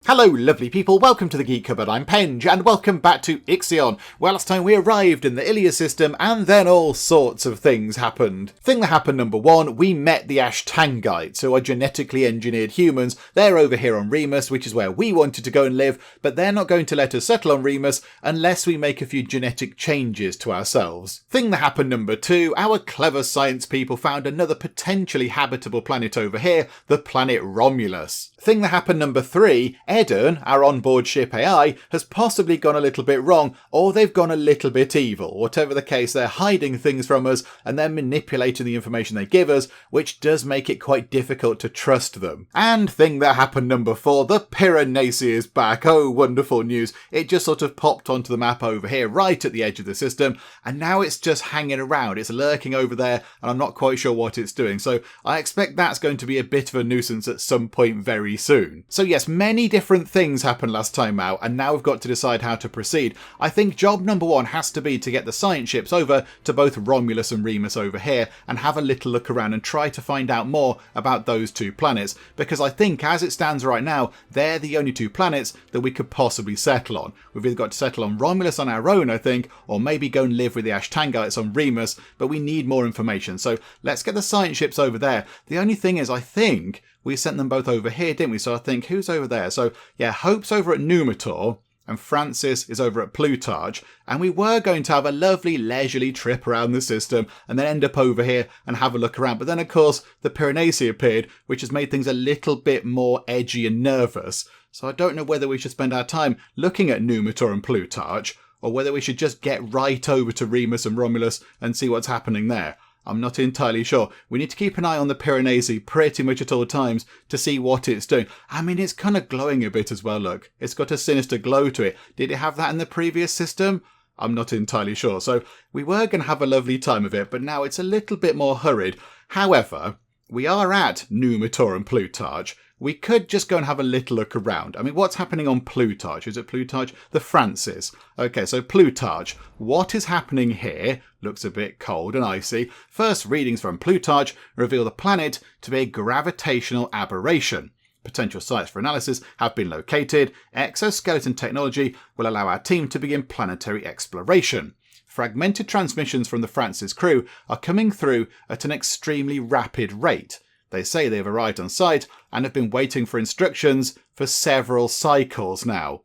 Hello lovely people, welcome to the Geek Cupboard, I'm Penge, and welcome back to IXION, where last time we arrived in the Ilia system and then all sorts of things happened. Thing that happened number one, we met the Ashtangites, who are genetically engineered humans. They're over here on Remus, which is where we wanted to go and live, but they're not going to let us settle on Remus unless we make a few genetic changes to ourselves. Thing that happened number two, our clever science people found another potentially habitable planet over here, the planet Romulus. Thing that happened number three, Edden, our onboard ship AI, has possibly gone a little bit wrong, or they've gone a little bit evil. Whatever the case, they're hiding things from us and they're manipulating the information they give us, which does make it quite difficult to trust them. And thing that happened number four, the Piranesi is back. Oh, wonderful news. It just sort of popped onto the map over here, right at the edge of the system, and now it's just hanging around. It's lurking over there, and I'm not quite sure what it's doing. So I expect that's going to be a bit of a nuisance at some point very soon. So yes, many different things happened last time out, and now we've got to decide how to proceed. I think job number one has to be to get the science ships over to both Romulus and Remus over here and have a little look around and try to find out more about those two planets, because I think as it stands right now, they're the only two planets that we could possibly settle on. We've either got to settle on Romulus on our own, I think, or maybe go and live with the Ashtangites on Remus, but we need more information. So let's get the science ships over there. The only thing is, I think we sent them both over here, didn't we? So I think, who's over there? So yeah, Hope's over at Numitor and Francis is over at Plutarch. And we were going to have a lovely leisurely trip around the system and then end up over here and have a look around. But then, of course, the Piranesi appeared, which has made things a little bit more edgy and nervous. So I don't know whether we should spend our time looking at Numitor and Plutarch or whether we should just get right over to Remus and Romulus and see what's happening there. I'm not entirely sure. We need to keep an eye on the Piranesi pretty much at all times to see what it's doing. I mean, it's kind of glowing a bit as well, look. It's got a sinister glow to it. Did it have that in the previous system? I'm not entirely sure. So we were going to have a lovely time of it, but now it's a little bit more hurried. However, we are at Numitor and Plutarch. We could just go and have a little look around. I mean, what's happening on Plutarch? Is it Plutarch? The Francis. Okay, so Plutarch. What is happening here? Looks a bit cold and icy. First readings from Plutarch reveal the planet to be a gravitational aberration. Potential sites for analysis have been located. Exoskeleton technology will allow our team to begin planetary exploration. Fragmented transmissions from the Francis crew are coming through at an extremely rapid rate. They say they've arrived on site and have been waiting for instructions for several cycles now.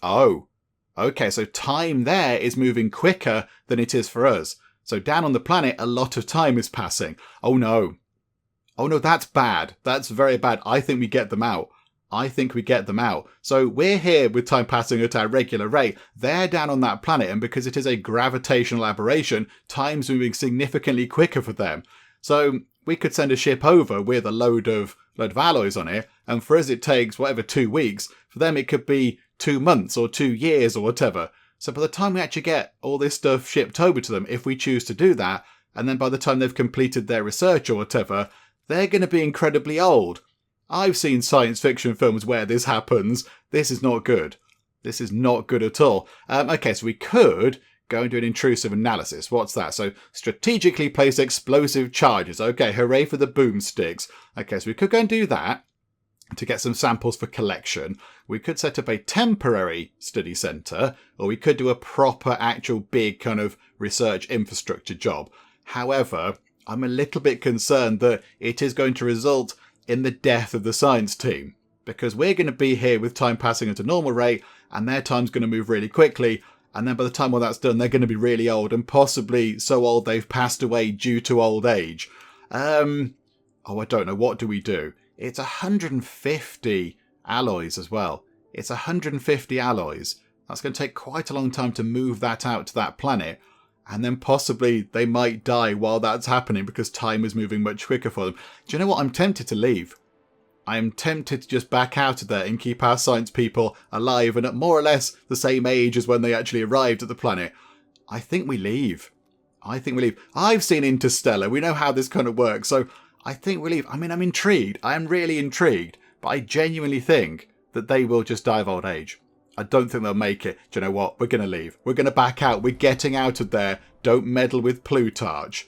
Oh, okay, so time there is moving quicker than it is for us. So down on the planet, a lot of time is passing. Oh no. Oh no, that's bad. That's very bad. I think we get them out. So we're here with time passing at our regular rate. They're down on that planet, and because it is a gravitational aberration, time's moving significantly quicker for them. So we could send a ship over with a load of alloys on it, and for us it takes, 2 weeks. For them it could be 2 months or 2 years or whatever. So by the time we actually get all this stuff shipped over to them, if we choose to do that, and then by the time they've completed their research or whatever, they're going to be incredibly old. I've seen science fiction films where this happens. This is not good. This is not good at all. Okay, so we could go and do an intrusive analysis. What's that? So strategically place explosive charges. Okay, hooray for the boomsticks. Okay, so we could go and do that to get some samples for collection. We could set up a temporary study centre, or we could do a proper, actual big kind of research infrastructure job. However, I'm a little bit concerned that it is going to result in the death of the science team, because we're going to be here with time passing at a normal rate, and their time's going to move really quickly. And then by the time all that's done, they're going to be really old, and possibly so old they've passed away due to old age. I don't know. What do we do? It's 150 alloys as well. It's 150 alloys. That's going to take quite a long time to move that out to that planet. And then possibly they might die while that's happening because time is moving much quicker for them. Do you know what? I'm tempted to leave. I am tempted to just back out of there and keep our science people alive and at more or less the same age as when they actually arrived at the planet. I think we leave. I've seen Interstellar. We know how this kind of works. So I think we leave. I mean, I'm intrigued. I am really intrigued. But I genuinely think that they will just die of old age. I don't think they'll make it. Do you know what? We're going to leave. We're going to back out. We're getting out of there. Don't meddle with Plutarch.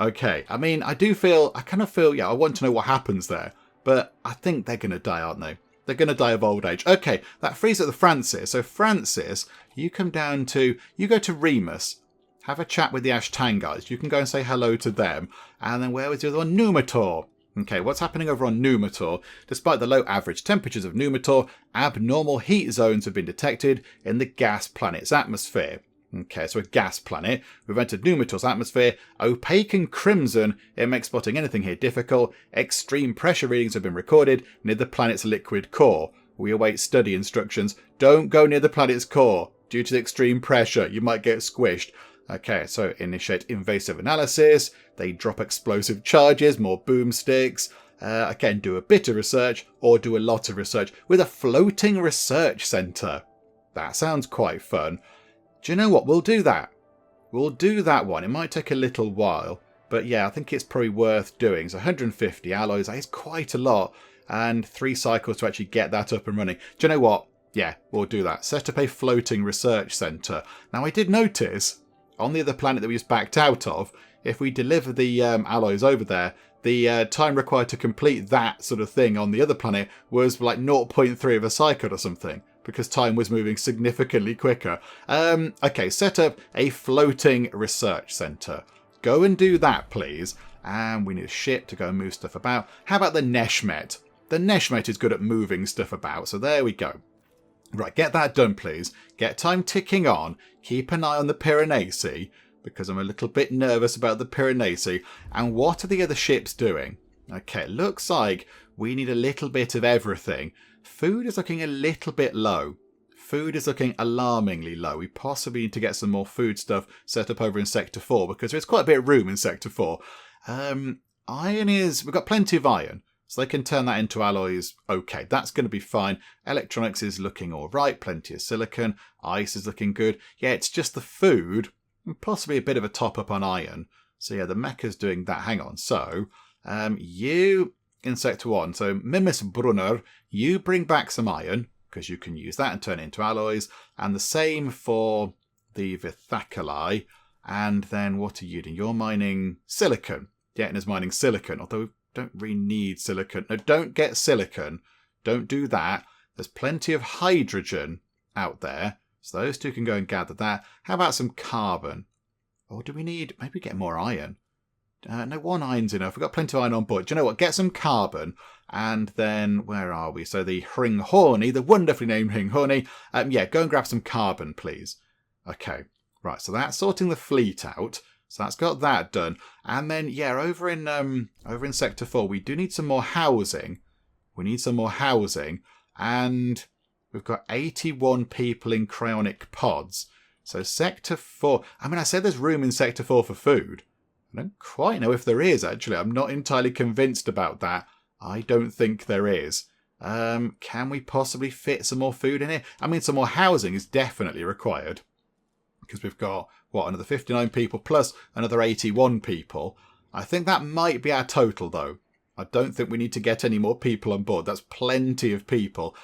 Okay. I mean, I kind of feel, I want to know what happens there. But I think they're going to die, aren't they? They're going to die of old age. Okay, that frees up the Francis. So Francis, you come down to, you go to Remus. Have a chat with the Ashtangites. You can go and say hello to them. And then where was the other one? Numitor. Okay, what's happening over on Numitor? Despite the low average temperatures of Numitor, abnormal heat zones have been detected in the gas planet's atmosphere. Okay, so a gas planet. We've entered Numitor's atmosphere. Opaque and crimson. It makes spotting anything here difficult. Extreme pressure readings have been recorded near the planet's liquid core. We await study instructions. Don't go near the planet's core. Due to the extreme pressure, you might get squished. Okay, so initiate invasive analysis. They drop explosive charges, more boomsticks. Again, do a bit of research or do a lot of research with a floating research centre. That sounds quite fun. Do you know what? We'll do that. We'll do that one. It might take a little while, but yeah, I think it's probably worth doing. So 150 alloys, that is quite a lot, and 3 cycles to actually get that up and running. Do you know what? Yeah, we'll do that. Set up a floating research centre. Now, I did notice on the other planet that we just backed out of, if we deliver the alloys over there, the time required to complete that sort of thing on the other planet was like 0.3 of a cycle or something, because time was moving significantly quicker. Okay, set up a floating research centre. Go and do that, please. And we need a ship to go and move stuff about. How about the Neshmet? The Neshmet is good at moving stuff about, so there we go. Right, get that done, please. Get time ticking on. Keep an eye on the Piranesi, because I'm a little bit nervous about the Piranesi. And what are the other ships doing? Okay, it looks like we need a little bit of everything. Food is looking a little bit low. Food is looking alarmingly low. We possibly need to get some more food stuff set up over in Sector 4, because there's quite a bit of room in Sector 4. Iron is... We've got plenty of iron, so they can turn that into alloys. Okay, that's going to be fine. Electronics is looking all right. Plenty of silicon. Ice is looking good. Yeah, it's just the food, and possibly a bit of a top-up on iron. So yeah, the mecha's doing that. Hang on. So, you... in Sector 1, so Mimis Brunner, you bring back some iron, because you can use that and turn it into alloys, and the same for the Vithacali, and then what are you doing? You're mining silicon. Yetna's mining silicon, although we don't really need silicon. No, don't get silicon. Don't do that. There's plenty of hydrogen out there, so those two can go and gather that. How about some carbon? Or do we need... maybe get more iron? No, 1 iron's enough. We've got plenty of iron on board. Do you know what? Get some carbon. And then, where are we? So the Hringhorny, the wonderfully named Hringhorny. Yeah, go and grab some carbon, please. Okay, right. So that's sorting the fleet out. So that's got that done. And then, yeah, over in Sector 4, we do need some more housing. We need some more housing. And we've got 81 people in cryonic pods. So Sector 4... I mean, I said there's room in Sector 4 for food. I don't quite know if there is, actually. I'm not entirely convinced about that. I don't think there is. Can we possibly fit some more food in here? I mean, some more housing is definitely required. Because we've got, what, another 59 people plus another 81 people. I think that might be our total, though. I don't think we need to get any more people on board. That's plenty of people.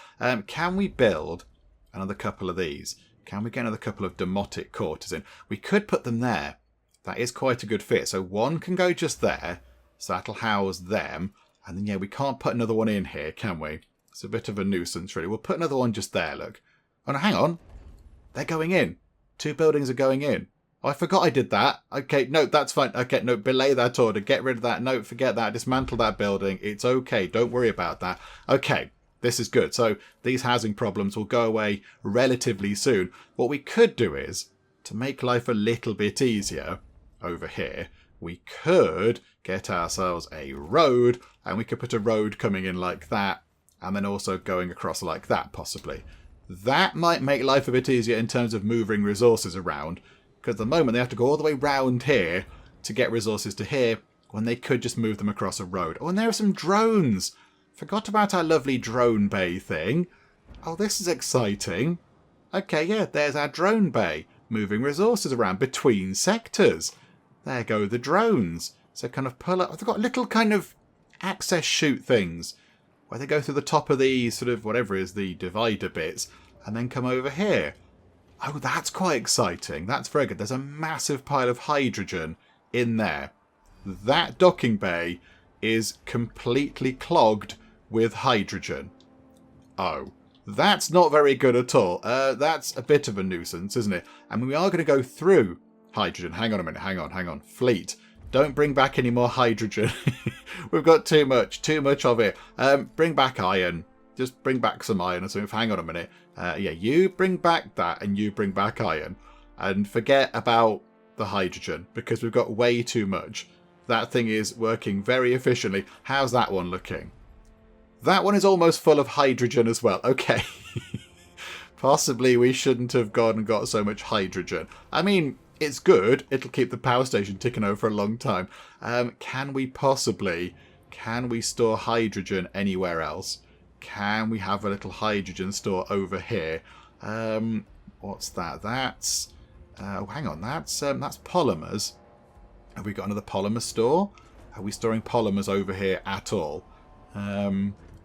Can we build another couple of these? Can we get another couple of demotic quarters in? We could put them there. That is quite a good fit. So one can go just there. So that'll house them. And then, yeah, we can't put another one in here, can we? It's a bit of a nuisance, really. We'll put another one just there, look. Oh, no, hang on. They're going in. 2 buildings are going in. Oh, I forgot I did that. Okay, no, that's fine. Okay, no, belay that order. Get rid of that. No, forget that. Dismantle that building. It's okay. Don't worry about that. Okay, this is good. So these housing problems will go away relatively soon. What we could do is, to make life a little bit easier... over here, we could get ourselves a road, and we could put a road coming in like that, and then also going across like that, possibly. That might make life a bit easier in terms of moving resources around, because at the moment they have to go all the way round here to get resources to here, when they could just move them across a road. Oh, and there are some drones! Forgot about our lovely drone bay thing. Oh, this is exciting. Okay, yeah, there's our drone bay, moving resources around between sectors. There go the drones. So kind of pull up. They've got little kind of access chute things where they go through the top of the sort of whatever is the divider bits and then come over here. Oh, that's quite exciting. That's very good. There's a massive pile of hydrogen in there. That docking bay is completely clogged with hydrogen. Oh, that's not very good at all. That's a bit of a nuisance, isn't it? And we are going to go through hydrogen. Hang on a minute. Hang on. Fleet. Don't bring back any more hydrogen. We've got too much of it. Bring back iron. Just bring back some iron or something. Hang on a minute. Yeah, you bring back that and you bring back iron. And forget about the hydrogen because we've got way too much. That thing is working very efficiently. How's that one looking? That one is almost full of hydrogen as well. Okay. Possibly we shouldn't have gone and got so much hydrogen. I mean, it's good. It'll keep the power station ticking over for a long time. Can we store hydrogen anywhere else? Can we have a little hydrogen store over here? What's that? That's... hang on. That's polymers. Have we got another polymer store? Are we storing polymers over here at all?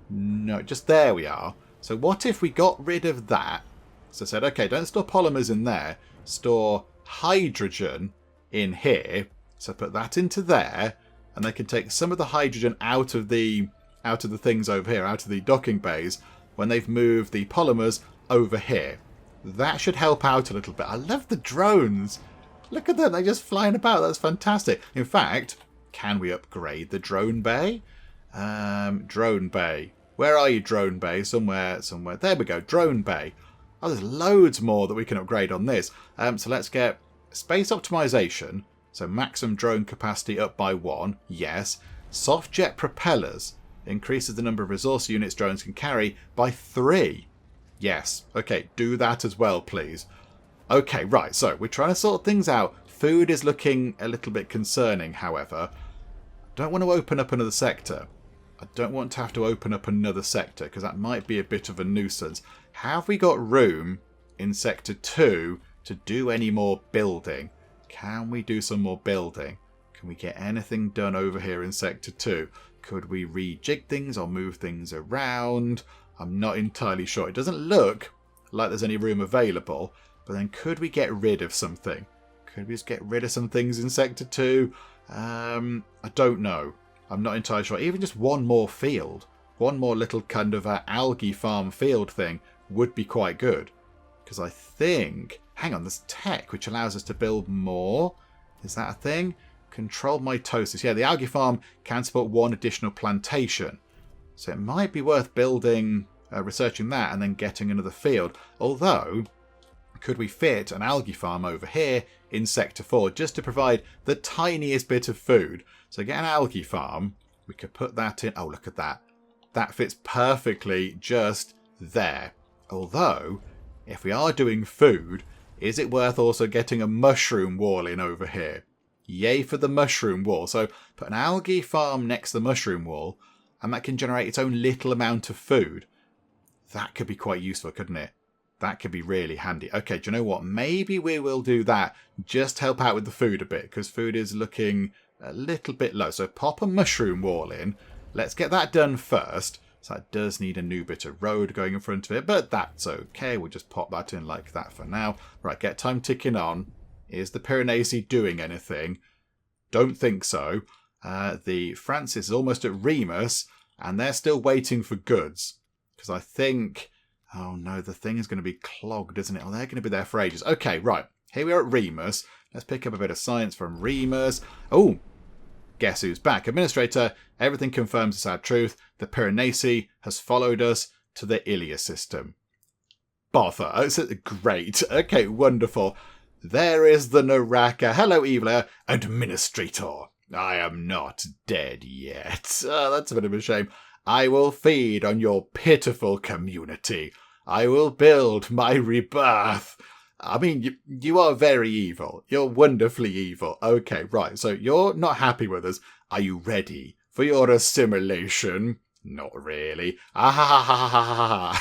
No, just there we are. So what if we got rid of that? So I said, okay, don't store polymers in there. Store hydrogen in here. So put that into there, and they can take some of the hydrogen out of the things over here, out of the docking bays, when they've moved the polymers over here. That should help out a little bit. I love the drones. Look at them, they're just flying about. That's fantastic. In fact, can we upgrade the drone bay? Drone bay. Where are you, drone bay? Somewhere. There we go, drone bay. Oh, there's loads more that we can upgrade on this. So let's get space optimization. So maximum drone capacity up by 1. Yes. Soft jet propellers. Increases the number of resource units drones can carry by 3. Yes. Okay, do that as well, please. Okay, right. So we're trying to sort things out. Food is looking a little bit concerning, however. Don't want to open up another sector. I don't want to have to open up another sector because that might be a bit of a nuisance. Have we got room in Sector 2 to do any more building? Can we do some more building? Can we get anything done over here in Sector 2? Could we rejig things or move things around? I'm not entirely sure. It doesn't look like there's any room available. But then could we get rid of something? Could we just get rid of some things in Sector 2? I don't know. I'm not entirely sure. Even just one more field. One more little kind of algae farm field thing would be quite good. Because I think... Hang on, there's tech which allows us to build more. Is that a thing? Controlled mitosis. Yeah, the algae farm can support 1 additional plantation. So it might be worth building, researching that and then getting another field. Although, could we fit an algae farm over here in Sector 4 just to provide the tiniest bit of food? So get an algae farm. We could put that in. Oh, look at that. That fits perfectly just there. Although, if we are doing food, is it worth also getting a mushroom wall in over here? Yay for the mushroom wall. So put an algae farm next to the mushroom wall, and that can generate its own little amount of food. That could be quite useful, couldn't it? That could be really handy. Okay, do you know what? Maybe we will do that. Just help out with the food a bit, because food is looking a little bit low. So pop a mushroom wall in. Let's get that done first. So that does need a new bit of road going in front of it, but that's okay. We'll just pop that in like that for now. Right, get time ticking on. Is the Piranesi doing anything? Don't think so. The Francis is almost at Remus, and they're still waiting for goods. Because I think... Oh no, the thing is going to be clogged, isn't it? Oh, they're going to be there for ages. Okay, right. Here we are at Remus. Let's pick up a bit of science from Remus. Oh, guess who's back? Administrator, everything confirms the sad truth. The Piranesi has followed us to the Ilia system. Bother. Oh, it's great. Okay, wonderful. There is the Naraka. Hello, Eviler. Administrator. I am not dead yet. Oh, that's a bit of a shame. I will feed on your pitiful community. I will build my rebirth. I mean, you are very evil. You're wonderfully evil. Okay, right. So you're not happy with us. Are you ready for your assimilation? Not really. Ah ha ha ha ha ha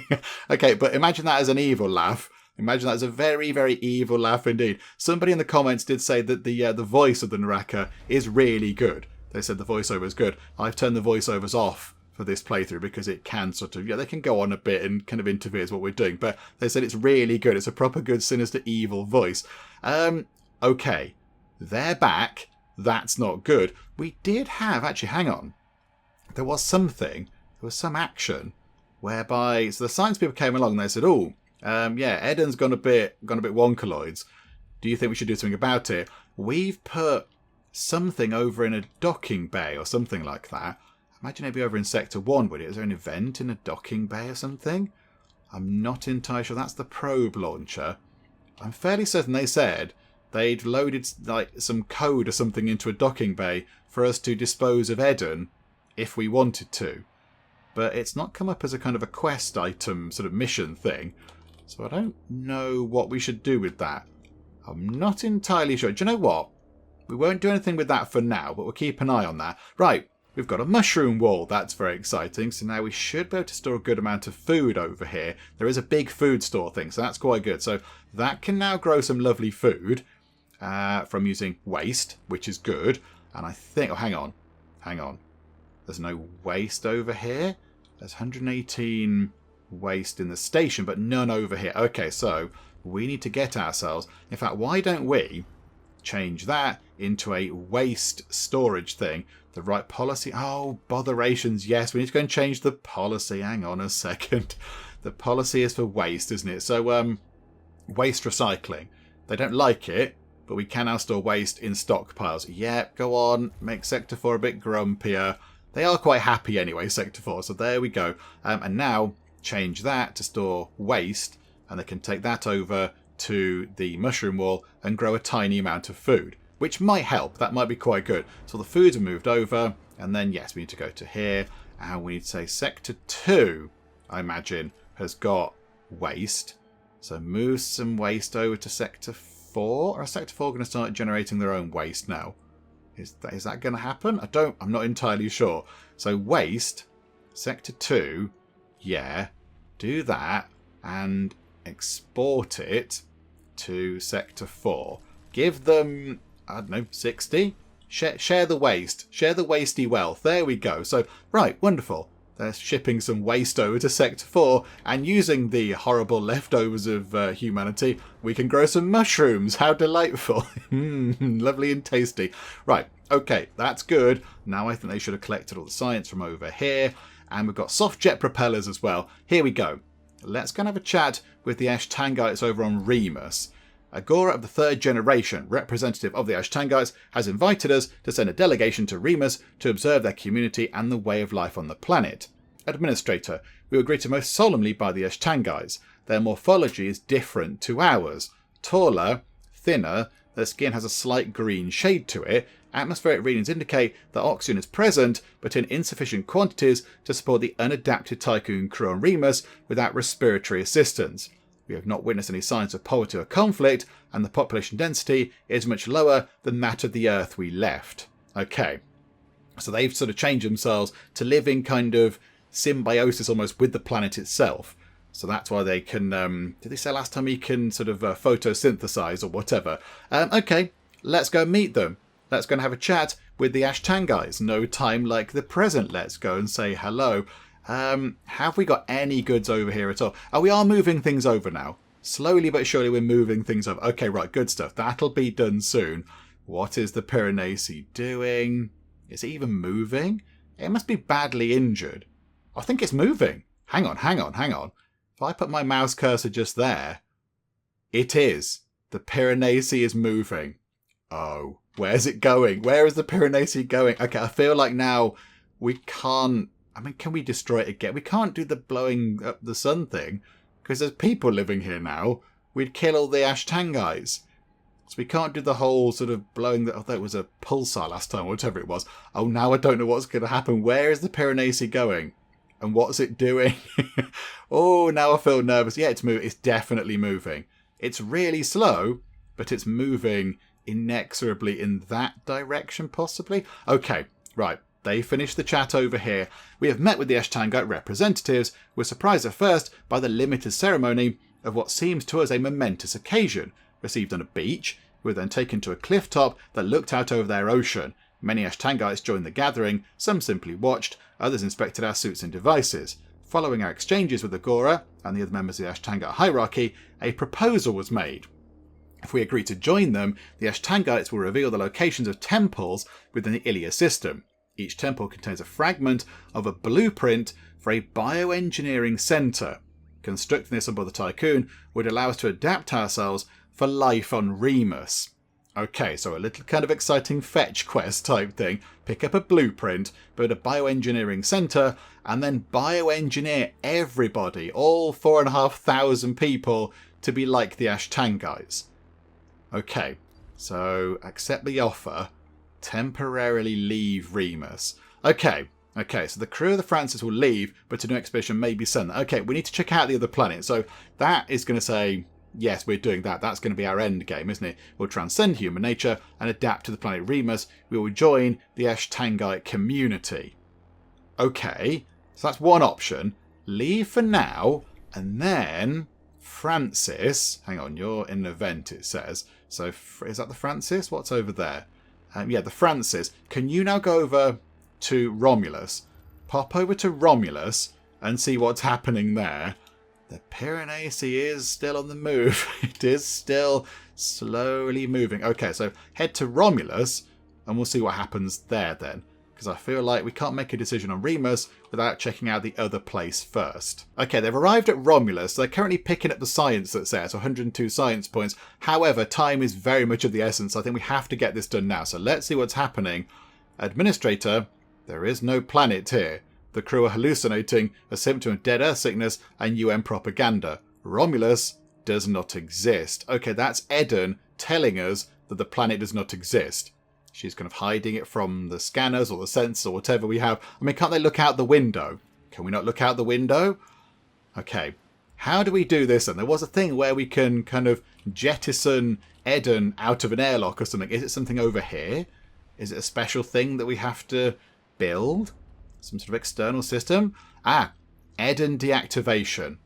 ha. Okay, but imagine that as an evil laugh. Imagine that as a very, very evil laugh indeed. Somebody in the comments did say that the voice of the Naraka is really good. They said the voiceover is good. I've turned the voiceovers off for this playthrough because it can sort of, they can go on a bit and kind of interferes what we're doing. But they said it's really good. It's a proper good, sinister, evil voice. Okay. They're back. That's not good. We did have, actually, hang on. There was something. There was some action. whereby so the science people came along and they said, "Oh, yeah, Edden's gone a bit wonkaloids. Do you think we should do something about it? We've put something over in a docking bay or something like that. Imagine it'd be over in Sector 1, would it? Is there an event in a docking bay or something? I'm not entirely sure. That's the probe launcher. I'm fairly certain they said they'd loaded like some code or something into a docking bay for us to dispose of Edden if we wanted to. But it's not come up as a kind of a quest item sort of mission thing. So I don't know what we should do with that. I'm not entirely sure. Do you know what? We won't do anything with that for now, but we'll keep an eye on that. Right, we've got a mushroom wall. That's very exciting. So now we should be able to store a good amount of food over here. There is a big food store thing, so that's quite good. So that can now grow some lovely food from using waste, which is good. And I think... Oh, hang on. There's no waste over here. There's 118 waste in the station, but none over here. Okay, so we need to get ourselves... In fact, why don't we change that into a waste storage thing? The right policy... Oh, botherations. Yes, we need to go and change the policy. Hang on a second. The policy is for waste, isn't it? So, waste recycling. They don't like it, but we can now store waste in stockpiles. Yep, go on. Make Sector 4 a bit grumpier. They are quite happy anyway, Sector 4. So there we go. And now change that to store waste, and they can take that over to the mushroom wall and grow a tiny amount of food, which might help. That might be quite good. So the foods are moved over, and then yes, we need to go to here, and we need to say Sector 2, I imagine, has got waste. So move some waste over to Sector 4. Or is Sector 4 going to start generating their own waste now? Is that going to happen? I'm not entirely sure. So waste, Sector 2, yeah, do that and export it to Sector 4. Give them, I don't know, 60? Share the waste. Share the wasty wealth. There we go. So, right, wonderful. They're shipping some waste over to Sector 4, and using the horrible leftovers of humanity, we can grow some mushrooms. How delightful. Lovely and tasty. Right, okay, that's good. Now I think they should have collected all the science from over here, and we've got soft jet propellers as well. Here we go. Let's go and have a chat with the Ashtangites over on Remus. Agora of the third generation, representative of the Ashtangites, has invited us to send a delegation to Remus to observe their community and the way of life on the planet. Administrator, we agree to most solemnly by the Ashtangites. Their morphology is different to ours. Taller, thinner, their skin has a slight green shade to it. Atmospheric readings indicate that oxygen is present, but in insufficient quantities to support the unadapted Tiqqun crew on Remus without respiratory assistance. We have not witnessed any signs of poverty or conflict, and the population density is much lower than that of the Earth we left. Okay, so they've sort of changed themselves to live in kind of symbiosis almost with the planet itself. So that's why they can, did they say last time he can sort of photosynthesize or whatever? Okay, let's go meet them. Let's go and have a chat with the Ashtangites. No time like the present. Let's go and say hello. Have we got any goods over here at all? Oh, we are moving things over now. Slowly but surely we're moving things over. Okay, right, good stuff. That'll be done soon. What is the Piranesi doing? Is it even moving? It must be badly injured. I think it's moving. Hang on. If I put my mouse cursor just there, it is. The Piranesi is moving. Oh, where's it going? Where is the Piranesi going? Okay, I feel like now we can't... I mean, can we destroy it again? We can't do the blowing up the sun thing, because there's people living here now. We'd kill all the Ashtangites. So we can't do the whole sort of blowing... Although it was a pulsar last time, whatever it was. Oh, now I don't know what's going to happen. Where is the Piranesi going? And what's it doing? Oh, now I feel nervous. Yeah, it's moving. It's definitely moving. It's really slow, but it's moving inexorably in that direction, possibly. Okay, right. They finished the chat over here. We have met with the Ashtangite representatives. We're surprised at first by the limited ceremony of what seems to us a momentous occasion. Received on a beach, we were then taken to a cliff top that looked out over their ocean. Many Ashtangites joined the gathering, some simply watched, others inspected our suits and devices. Following our exchanges with Agora and the other members of the Ashtangite hierarchy, a proposal was made. If we agree to join them, the Ashtangites will reveal the locations of temples within the Ilia system. Each temple contains a fragment of a blueprint for a bioengineering centre. Constructing this aboard the Tiqqun would allow us to adapt ourselves for life on Remus. Okay, so a little kind of exciting fetch quest type thing. Pick up a blueprint, build a bioengineering centre, and then bioengineer everybody, all 4,500 people, to be like the Ashtangites. Okay, so accept the offer. Temporarily leave Remus. Okay, so the crew of the Francis will leave, but a new expedition may be sent. Okay, we need to check out the other planet. So that is going to say, yes, we're doing that. That's going to be our end game, isn't it? We'll transcend human nature and adapt to the planet Remus. We will join the Ashtangite community. Okay, so that's one option. Leave for now, and then Francis. Hang on, you're in an event, it says. So is that the Francis? What's over there? Yeah, the Francis. Can you now go over to Romulus? Pop over to Romulus and see what's happening there. The Piranesi is still on the move. It is still slowly moving. Okay, so head to Romulus and we'll see what happens there then. Because I feel like we can't make a decision on Remus without checking out the other place first. Okay, they've arrived at Romulus. They're currently picking up the science that's there, so 102 science points. However, time is very much of the essence. I think we have to get this done now. So let's see what's happening. Administrator, there is no planet here. The crew are hallucinating, a symptom of dead earth sickness and UN propaganda. Romulus does not exist. Okay, that's Edden telling us that the planet does not exist. She's kind of hiding it from the scanners or the sensors or whatever we have. I mean, can't they look out the window? Can we not look out the window? Okay, how do we do this then? There was a thing where we can kind of jettison Edden out of an airlock or something. Is it something over here? Is it a special thing that we have to build? Some sort of external system? Ah, Edden deactivation.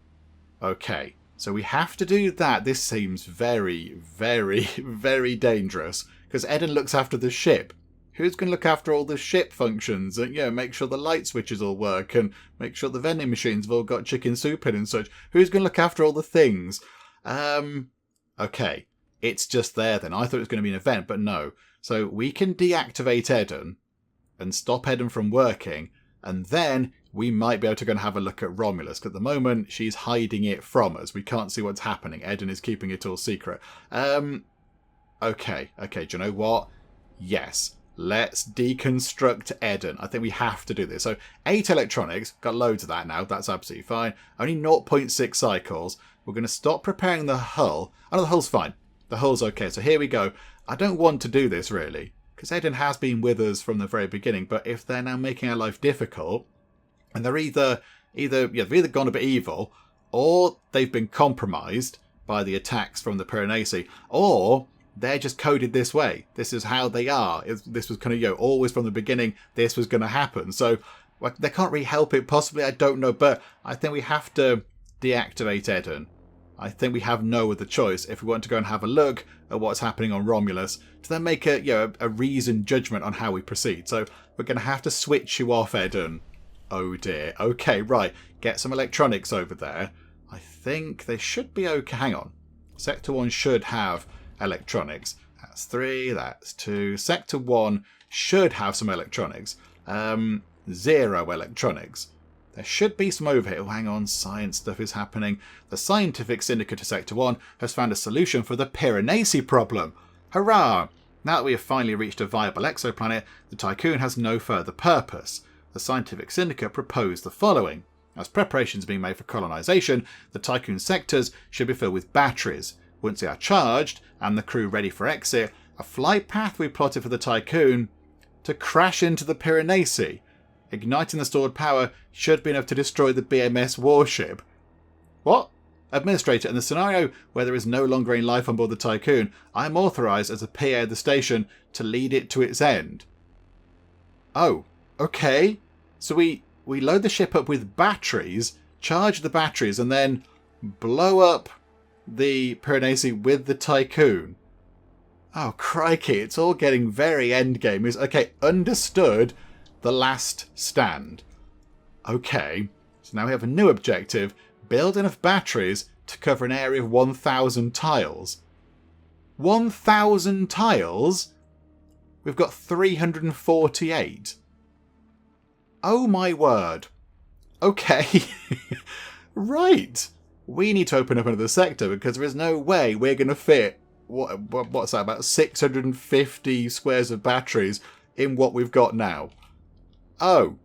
Okay, so we have to do that. This seems very, very, very dangerous. Because Edden looks after the ship. Who's going to look after all the ship functions? And, make sure the light switches all work. And make sure the vending machines have all got chicken soup in and such. Who's going to look after all the things? Okay. It's just there then. I thought it was going to be an event, but no. So we can deactivate Edden and stop Edden from working. And then we might be able to go and have a look at Romulus. Because at the moment, she's hiding it from us. We can't see what's happening. Edden is keeping it all secret. Okay, do you know what? Yes, let's deconstruct Edden. I think we have to do this. So 8 electronics, got loads of that now, that's absolutely fine. Only 0.6 cycles. We're going to stop preparing the hull. Oh no, the hull's fine. The hull's okay, so here we go. I don't want to do this really, because Edden has been with us from the very beginning, but if they're now making our life difficult, and they're either they've either gone a bit evil, or they've been compromised by the attacks from the Piranesi, or they're just coded this way. This is how they are. This was kind of, always from the beginning, this was going to happen. So they can't really help it, possibly, I don't know. But I think we have to deactivate Edden. I think we have no other choice if we want to go and have a look at what's happening on Romulus to then make a reasoned judgment on how we proceed. So we're going to have to switch you off, Edden. Oh dear. Okay, right. Get some electronics over there. I think they should be okay. Hang on. Sector 1 should have electronics. That's 3, that's 2. Sector 1 should have some electronics. 0 electronics. There should be some over here. Oh, hang on, science stuff is happening. The scientific syndicate of Sector 1 has found a solution for the Piranesi problem. Hurrah! Now that we have finally reached a viable exoplanet, the Tiqqun has no further purpose. The scientific syndicate proposed the following. As preparations are being made for colonization, the Tiqqun sectors should be filled with batteries. Once they are charged and the crew ready for exit, a flight path we plotted for the Tiqqun to crash into the Piranesi. Igniting the stored power should be enough to destroy the BMS warship. What? Administrator, in the scenario where there is no longer any life on board the Tiqqun, I am authorised as a PA of the station to lead it to its end. Oh, okay. So we load the ship up with batteries, charge the batteries, and then blow up the Piranesi with the Tiqqun. Oh, crikey, it's all getting very endgame. Okay, understood. The last stand. Okay, so now we have a new objective. Build enough batteries to cover an area of 1,000 tiles. 1,000 tiles? We've got 348. Oh my word. Okay. Right. We need to open up another sector because there is no way we're going to fit, what's that, about 650 squares of batteries in what we've got now. Oh.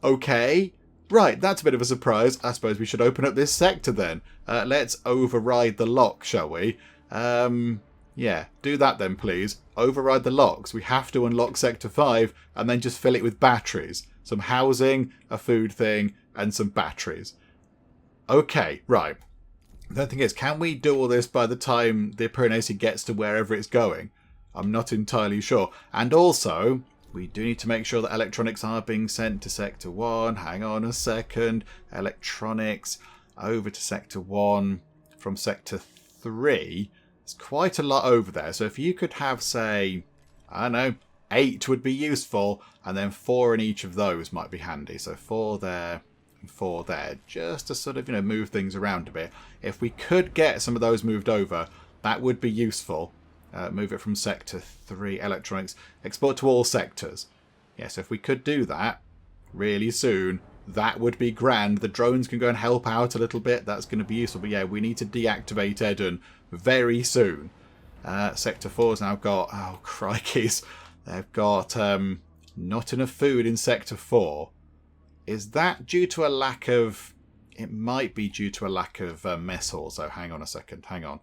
Okay. Right, that's a bit of a surprise. I suppose we should open up this sector then. Let's override the lock, shall we? Yeah, do that then, please. Override the locks. We have to unlock Sector 5 and then just fill it with batteries. Some housing, a food thing, and some batteries. Okay, right. The thing is, can we do all this by the time the Piranesi gets to wherever it's going? I'm not entirely sure. And also, we do need to make sure that electronics are being sent to Sector 1. Hang on a second. Electronics over to Sector 1 from Sector 3. It's quite a lot over there. So if you could have, say, I don't know, 8 would be useful. And then 4 in each of those might be handy. So 4 there and 4 there. Just to sort of, move things around a bit. If we could get some of those moved over, that would be useful. Move it from Sector 3 electronics. Export to all sectors. Yes, if we could do that really soon, that would be grand. The drones can go and help out a little bit. That's going to be useful. But yeah, we need to deactivate Edden very soon. Sector 4's now got... Oh, crikeys. They've got not enough food in Sector 4. Is that due to a lack of... It might be due to a lack of mess halls. So hang on a second. Hang on.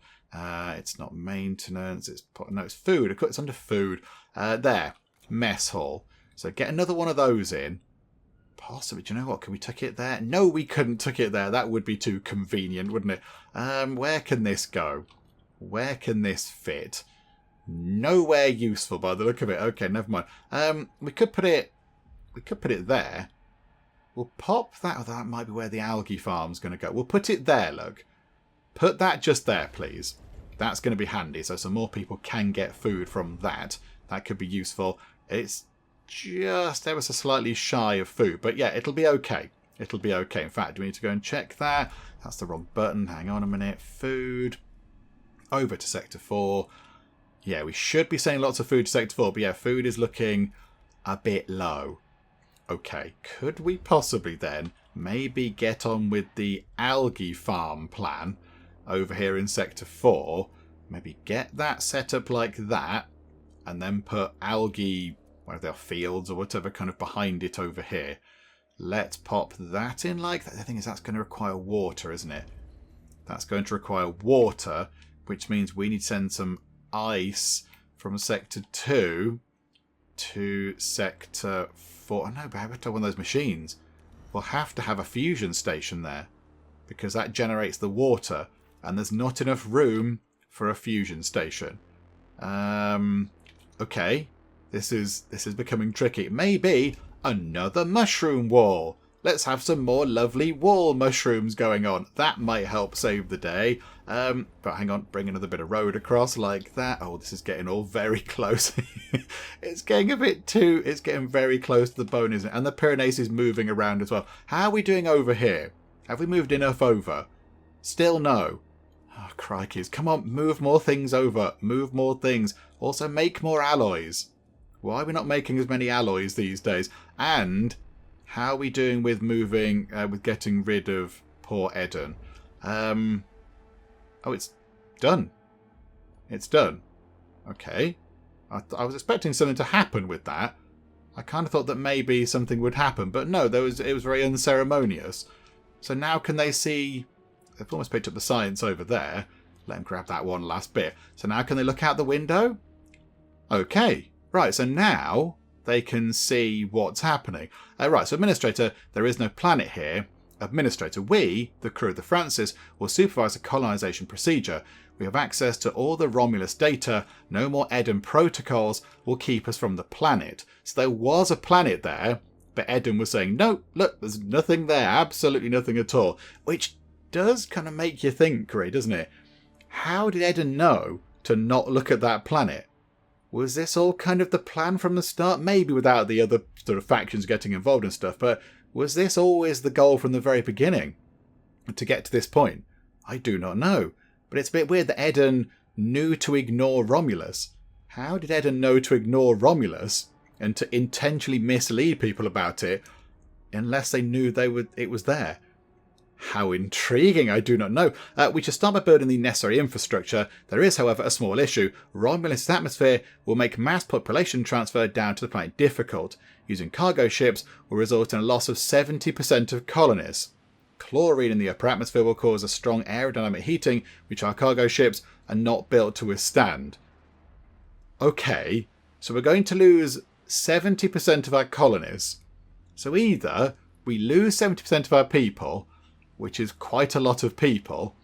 It's not maintenance. No, it's food. It's under food. There. Mess hall. So get another one of those in. Possibly. Do you know what? Can we tuck it there? No, we couldn't tuck it there. That would be too convenient, wouldn't it? Where can this go? Where can this fit? Nowhere useful by the look of it. Okay, never mind. We could put it there. We'll pop that. Oh, that might be where the algae farm's going to go. We'll put it there, look. Put that just there, please. That's going to be handy, so some more people can get food from that. That could be useful. It's just ever so slightly shy of food, but yeah, it'll be okay. It'll be okay. In fact, do we need to go and check that? That's the wrong button. Hang on a minute. Food. Over to Sector 4. Yeah, we should be sending lots of food to Sector 4, but yeah, food is looking a bit low. Okay, could we possibly then maybe get on with the algae farm plan over here in Sector 4? Maybe get that set up like that, and then put algae, whether they're fields or whatever, kind of behind it over here. Let's pop that in like that. The thing is, that's going to require water, isn't it? That's going to require water, which means we need to send some ice from Sector 2 to Sector 4. Oh no, but I have to have one of those machines. We'll have to have a fusion station there, because that generates the water, and there's not enough room for a fusion station. Okay, this is becoming tricky. Maybe another mushroom wall. Let's have some more lovely wall mushrooms going on. That might help save the day. But hang on, bring another bit of road across like that. Oh, this is getting all very close. It's getting it's getting very close to the bone, isn't it? And the Piranesi is moving around as well. How are we doing over here? Have we moved enough over? Still no. Oh, crikeys. Come on, move more things over. Move more things. Also, make more alloys. Why are we not making as many alloys these days? And how are we doing with moving, with getting rid of poor Edden? Oh, it's done. It's done. Okay. I was expecting something to happen with that. I kind of thought that maybe something would happen, but no, it was very unceremonious. So now can they see... They've almost picked up the science over there. Let them grab that one last bit. So now can they look out the window? Okay. Right, so now they can see what's happening. Right, so Administrator, there is no planet here. Administrator, we, the crew of the Francis, will supervise the colonization procedure. We have access to all the Romulus data. No more Edden protocols will keep us from the planet. So there was a planet there, but Edden was saying, no, look, there's nothing there. Absolutely nothing at all. Which does kind of make you think, Ray, doesn't it? How did Edden know to not look at that planet? Was this all kind of the plan from the start? Maybe without the other sort of factions getting involved and stuff, but was this always the goal from the very beginning? To get to this point? I do not know. But it's a bit weird that Edden knew to ignore Romulus. How did Edden know to ignore Romulus and to intentionally mislead people about it unless they knew it was there. How intriguing, I do not know. We should start by building the necessary infrastructure. There is, however, a small issue. Romulus' atmosphere will make mass population transfer down to the planet difficult. Using cargo ships will result in a loss of 70% of colonies. Chlorine in the upper atmosphere will cause a strong aerodynamic heating, which our cargo ships are not built to withstand. Okay, so we're going to lose 70% of our colonies. So either we lose 70% of our people, which is quite a lot of people,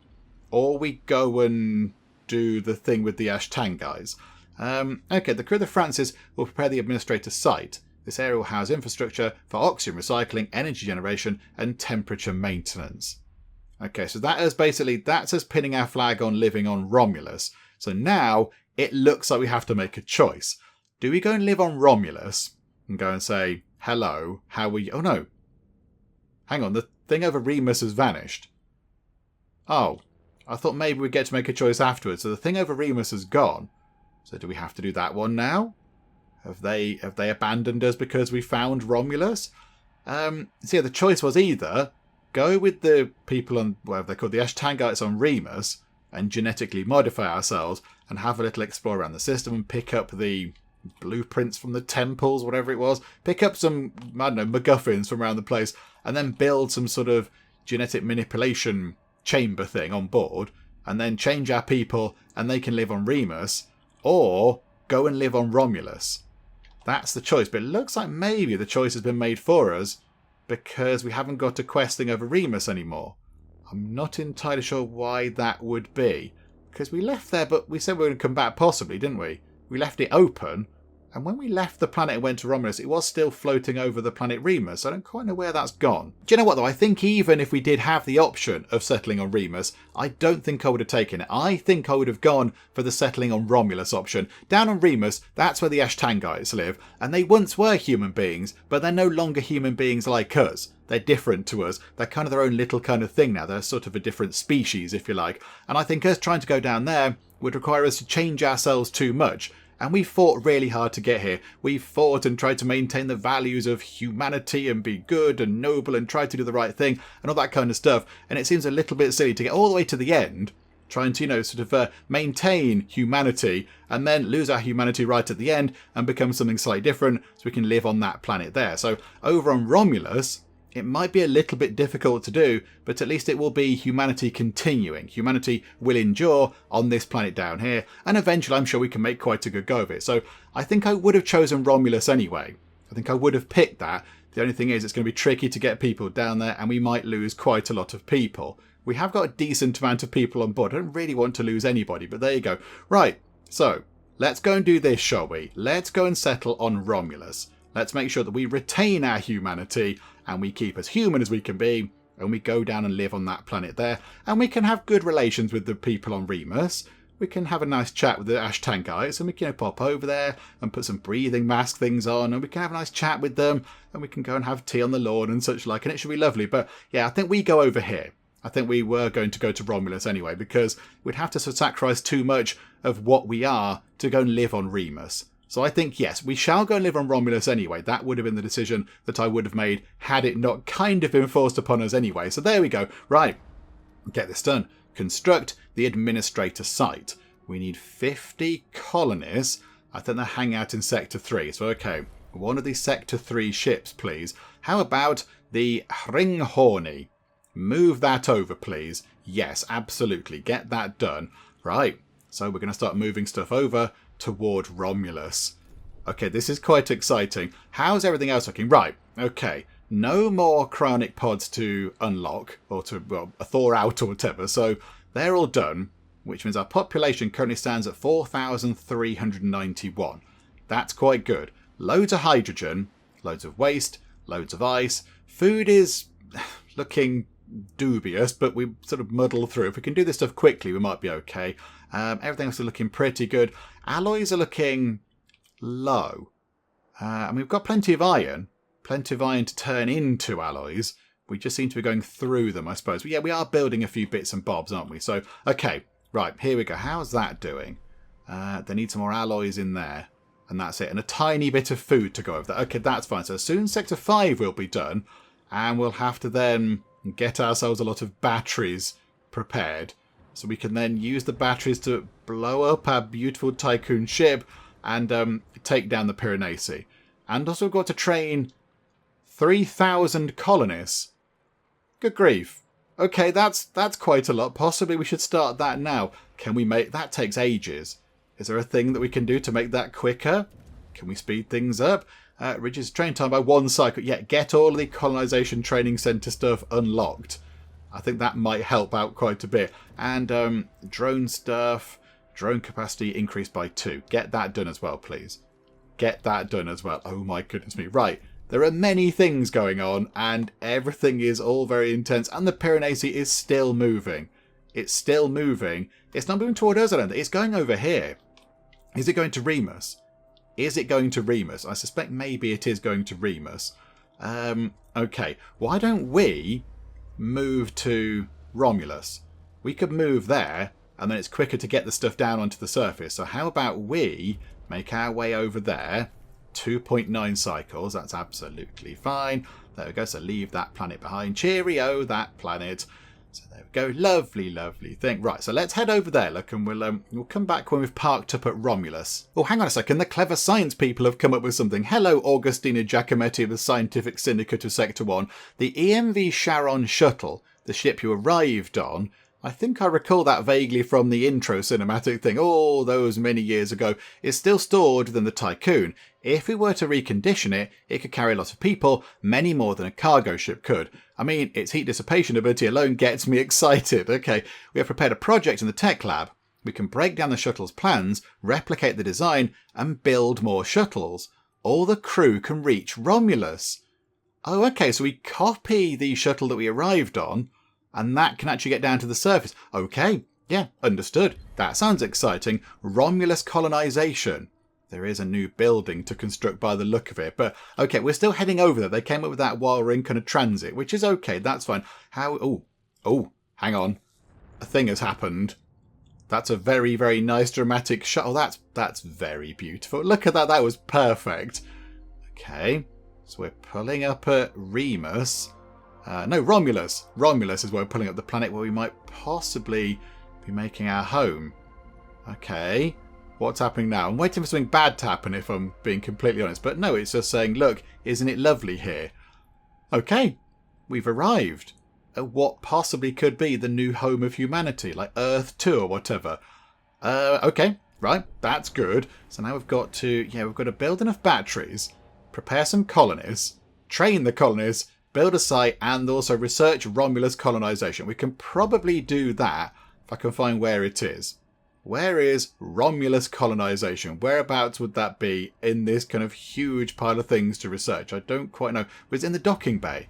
or we go and do the thing with the Ashtangites. Okay, the crew of the Francis will prepare the administrator site. This area will house infrastructure for oxygen recycling, energy generation, and temperature maintenance. Okay, so that's us pinning our flag on living on Romulus. So now it looks like we have to make a choice. Do we go and live on Romulus and go and say, hello, how are you? Oh no. Hang on, the thing over Remus has vanished. Oh, I thought maybe we'd get to make a choice afterwards. So the thing over Remus has gone. So do we have to do that one now? Have they abandoned us because we found Romulus? So yeah, the choice was either go with the people on, whatever they're called, the Ashtangites on Remus, and genetically modify ourselves and have a little explore around the system and pick up the blueprints from the temples, whatever it was. Pick up some, I don't know, MacGuffins from around the place and then build some sort of genetic manipulation chamber thing on board and then change our people and they can live on Remus, or go and live on Romulus. That's the choice, but it looks like maybe the choice has been made for us because we haven't got to questing over Remus anymore. I'm not entirely sure why that would be. Because we left there, but we said we were going to come back possibly, didn't we? We left it open, and when we left the planet and went to Romulus, it was still floating over the planet Remus. So I don't quite know where that's gone. Do you know what, though? I think even if we did have the option of settling on Remus, I don't think I would have taken it. I think I would have gone for the settling on Romulus option. Down on Remus, that's where the Ashtangites live, and they once were human beings, but they're no longer human beings like us. They're different to us. They're kind of their own little kind of thing now. They're sort of a different species, if you like. And I think us trying to go down there would require us to change ourselves too much. And we fought really hard to get here. We fought and tried to maintain the values of humanity and be good and noble and try to do the right thing and all that kind of stuff. And it seems a little bit silly to get all the way to the end, trying to, sort of maintain humanity and then lose our humanity right at the end and become something slightly different so we can live on that planet there. So over on Romulus, it might be a little bit difficult to do, but at least it will be humanity continuing. Humanity will endure on this planet down here, and eventually I'm sure we can make quite a good go of it. So I think I would have chosen Romulus anyway. I think I would have picked that. The only thing is it's going to be tricky to get people down there, and we might lose quite a lot of people. We have got a decent amount of people on board. I don't really want to lose anybody, but there you go. Right, so let's go and do this, shall we? Let's go and settle on Romulus. Let's make sure that we retain our humanity and we keep as human as we can be, and we go down and live on that planet there, and we can have good relations with the people on Remus. We can have a nice chat with the Ashtangites, and we can pop over there and put some breathing mask things on, and we can have a nice chat with them, and we can go and have tea on the lawn and such like, and it should be lovely. But yeah, I think we go over here. I think we were going to go to Romulus anyway, because we'd have to sacrifice too much of what we are to go and live on Remus. So I think, yes, we shall go and live on Romulus anyway. That would have been the decision that I would have made had it not kind of been forced upon us anyway. So there we go. Right, get this done. Construct the administrator site. We need 50 colonies. I think they're hanging out in Sector 3. So, okay, one of these Sector 3 ships, please. How about the Ringhorny? Move that over, please. Yes, absolutely. Get that done. Right, so we're going to start moving stuff over toward Romulus. Okay, this is quite exciting. How's everything else looking? Right, okay. No more cryonic pods to unlock, or to, well, thaw out or whatever. So they're all done, which means our population currently stands at 4,391. That's quite good. Loads of hydrogen, loads of waste, loads of ice. Food is looking dubious, but we sort of muddle through. If we can do this stuff quickly, we might be okay. Everything else is looking pretty good. Alloys are looking low. And we've got plenty of iron to turn into alloys. We just seem to be going through them, I suppose. But yeah, we are building a few bits and bobs, aren't we? So, okay, right, here we go. How's that doing? They need some more alloys in there. And that's it. And a tiny bit of food to go over there. Okay, that's fine. So soon Sector 5 will be done. And we'll have to then get ourselves a lot of batteries prepared. So we can then use the batteries to blow up our beautiful Tiqqun ship and take down the Piranesi. And also we've got to train 3,000 colonists. Good grief. Okay, that's quite a lot. Possibly we should start that now. Can we make... That takes ages. Is there a thing that we can do to make that quicker? Can we speed things up? Reduce train time by 1 cycle. Yeah, get all of the colonization training centre stuff unlocked. I think that might help out quite a bit. And drone stuff, drone capacity increased by 2. Get that done as well, please. Get that done as well. Oh my goodness me. Right. There are many things going on and everything is all very intense. And the Piranesi is still moving. It's still moving. It's not moving toward us, I don't think. It's going over here. Is it going to Remus? Is it going to Remus? I suspect maybe it is going to Remus. Okay. Why don't we move to Romulus? We could move there and then it's quicker to get the stuff down onto the surface. So how about we make our way over there? 2.9 cycles. That's absolutely fine. There we go. So leave that planet behind. Cheerio, that planet. So there we go. Lovely, lovely thing. Right, so let's head over there, look, and we'll come back when we've parked up at Romulus. Oh, hang on a second. The clever science people have come up with something. Hello, Augustina Giacometti of the Scientific Syndicate of Sector 1. The EMV Charon shuttle, the ship you arrived on, I think I recall that vaguely from the intro cinematic thing all those many years ago, is still stored within the Tiqqun. If we were to recondition it, it could carry a lot of people, many more than a cargo ship could. I mean, its heat dissipation ability alone gets me excited. Okay, we have prepared a project in the tech lab. We can break down the shuttle's plans, replicate the design, and build more shuttles. All the crew can reach Romulus. Oh, okay, so we copy the shuttle that we arrived on, and that can actually get down to the surface. Okay, yeah, understood. That sounds exciting. Romulus colonization. There is a new building to construct by the look of it. But, okay, we're still heading over there. They came up with that while we're in kind of transit, which is okay. That's fine. How... Oh, hang on. A thing has happened. That's a very, very nice dramatic shot. Oh, that's very beautiful. Look at that. That was perfect. Okay, so we're pulling up at Remus. No, Romulus. Romulus is where we're pulling up the planet where we might possibly be making our home. Okay. What's happening now? I'm waiting for something bad to happen if I'm being completely honest. But no, it's just saying, look, isn't it lovely here? Okay. We've arrived at what possibly could be the new home of humanity, like Earth 2 or whatever. Okay. Right. That's good. So now we've got to build enough batteries, prepare some colonists, train the colonists, build a site, and also research Romulus colonization. We can probably do that if I can find where it is. Where is Romulus colonization? Whereabouts would that be in this kind of huge pile of things to research? I don't quite know. It was in the docking bay.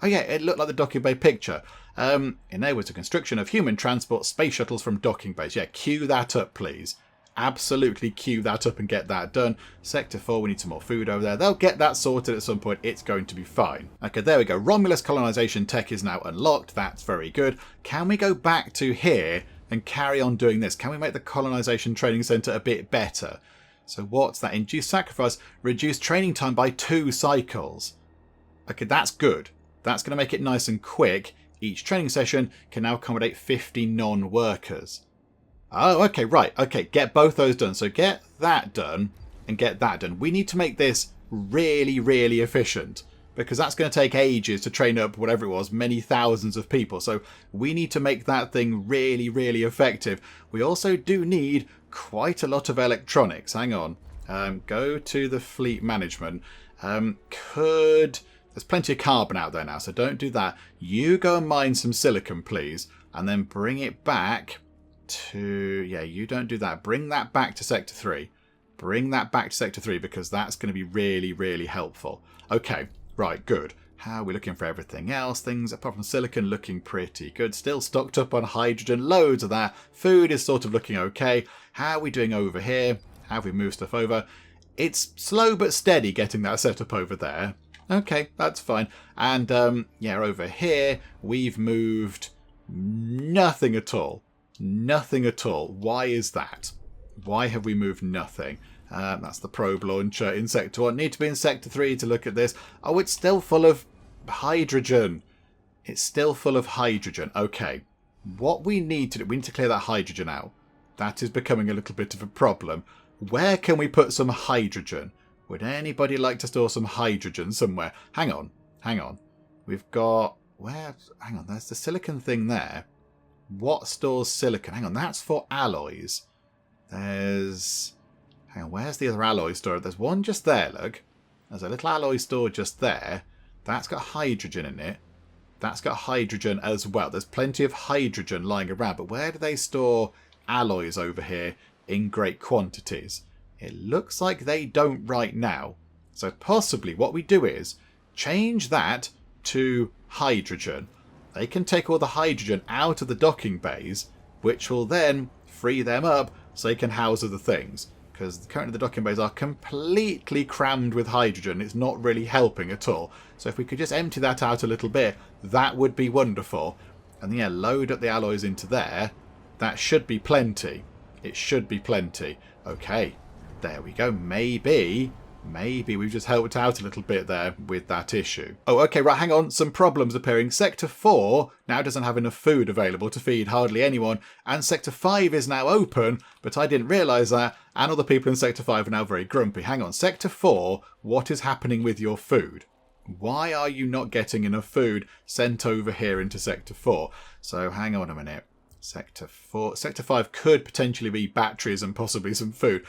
Oh yeah, it looked like the docking bay picture. Enables the construction of human transport space shuttles from docking bays. Yeah, queue that up, please. Absolutely queue that up and get that done. Sector 4, we need some more food over there. They'll get that sorted at some point. It's going to be fine. Okay, there we go. Romulus colonization tech is now unlocked. That's very good. Can we go back to here and carry on doing this? Can we make the colonization training center a bit better? So what's that? Induce sacrifice. Reduce training time by 2 cycles. Okay, that's good. That's going to make it nice and quick. Each training session can now accommodate 50 non-workers. Oh, okay, right. Okay, get both those done. So get that done and get that done. We need to make this really, really efficient because that's going to take ages to train up whatever it was, many thousands of people. So we need to make that thing really, really effective. We also do need quite a lot of electronics. Hang on. Go to the fleet management. There's plenty of carbon out there now, so don't do that. You go and mine some silicon, please, and then bring it back to... Yeah, you don't do that. Bring that back to Sector 3. Bring that back to Sector 3 because that's going to be really, really helpful. Okay, right, good. How are we looking for everything else? Things apart from silicon looking pretty good. Still stocked up on hydrogen. Loads of that. Food is sort of looking okay. How are we doing over here? How have we moved stuff over? It's slow but steady getting that set up over there. Okay, that's fine. And yeah, over here we've moved nothing at all. Nothing at all. Why is that? Why have we moved nothing? That's the probe launcher in Sector 1. Need to be in Sector 3 to look at this. Oh, it's still full of hydrogen. It's still full of hydrogen. Okay. What we need to do, we need to clear that hydrogen out. That is becoming a little bit of a problem. Where can we put some hydrogen? Would anybody like to store some hydrogen somewhere? Hang on. Hang on. We've got... Where? Hang on. There's the silicon thing there. What stores silicon? Hang on. That's for alloys. There's... Hang on. Where's the other alloy store? There's one just there, look. There's a little alloy store just there. That's got hydrogen in it. That's got hydrogen as well. There's plenty of hydrogen lying around. But where do they store alloys over here in great quantities? It looks like they don't right now. So possibly what we do is change that to hydrogen. They can take all the hydrogen out of the docking bays, which will then free them up so they can house other things. Because currently the docking bays are completely crammed with hydrogen. It's not really helping at all. So if we could just empty that out a little bit, that would be wonderful. And yeah, load up the alloys into there. That should be plenty. It should be plenty. Okay, there we go. Maybe we've just helped out a little bit there with that issue. Oh, okay, right, hang on. Some problems appearing. Sector 4 now doesn't have enough food available to feed hardly anyone. And Sector 5 is now open, but I didn't realise that. And all the people in Sector 5 are now very grumpy. Hang on, Sector 4, what is happening with your food? Why are you not getting enough food sent over here into Sector 4? So hang on a minute. Sector 4. Sector 5 could potentially be batteries and possibly some food.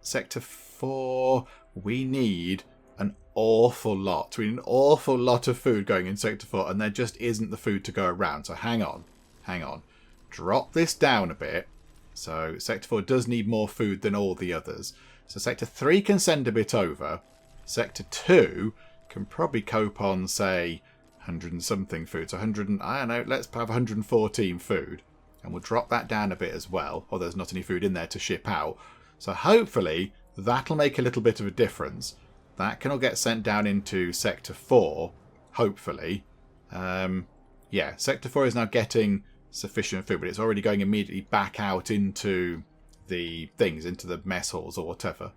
Sector 4, we need an awful lot. We need an awful lot of food going in Sector 4, and there just isn't the food to go around. So hang on. Hang on. Drop this down a bit. So Sector 4 does need more food than all the others. So Sector 3 can send a bit over. Sector 2 can probably cope on, say, 100 and something food. So 100 and, I don't know, let's have 114 food. And we'll drop that down a bit as well. Or there's not any food in there to ship out. So hopefully that'll make a little bit of a difference. That can all get sent down into Sector 4, hopefully. Yeah, Sector 4 is now getting sufficient food, but it's already going immediately back out into the things, into the mess halls or whatever.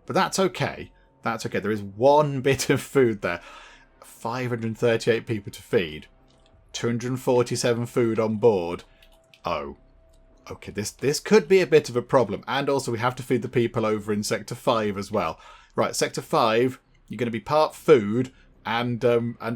But that's okay. That's okay. There is one bit of food there. 538 people to feed. 247 food on board. Oh. Okay, this could be a bit of a problem. And also we have to feed the people over in Sector 5 as well. Right, Sector 5, you're going to be part food and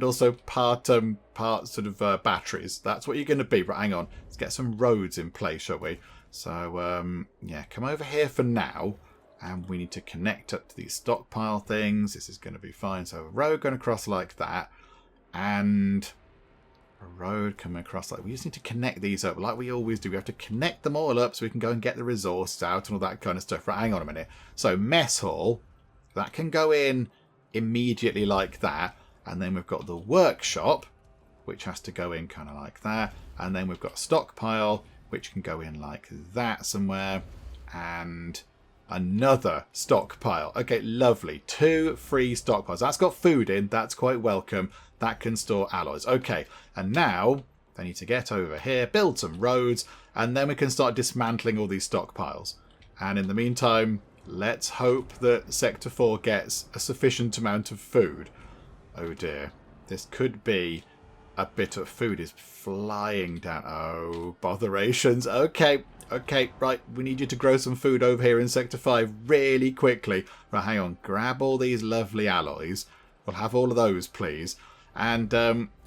also part sort of batteries. That's what you're going to be. Right, hang on. Let's get some roads in place, shall we? So, yeah, come over here for now. And we need to connect up to these stockpile things. This is going to be fine. So a road going across like that. And a road coming across like... We just need to connect these up like we always do. We have to connect them all up so we can go and get the resources out and all that kind of stuff. Right, hang on a minute. So mess hall, that can go in immediately like that. And then we've got the workshop, which has to go in kind of like that. And then we've got stockpile, which can go in like that somewhere. And another stockpile. Okay, lovely. 2 free stockpiles. That's got food in. That's quite welcome. That can store alloys. Okay, and now they need to get over here, build some roads, and then we can start dismantling all these stockpiles. And in the meantime, let's hope that Sector 4 gets a sufficient amount of food. Oh dear. This could be a bit of food is flying down. Oh, botherations. Okay. Okay, right, we need you to grow some food over here in Sector 5 really quickly. Right, hang on, grab all these lovely alloys. We'll have all of those, please. And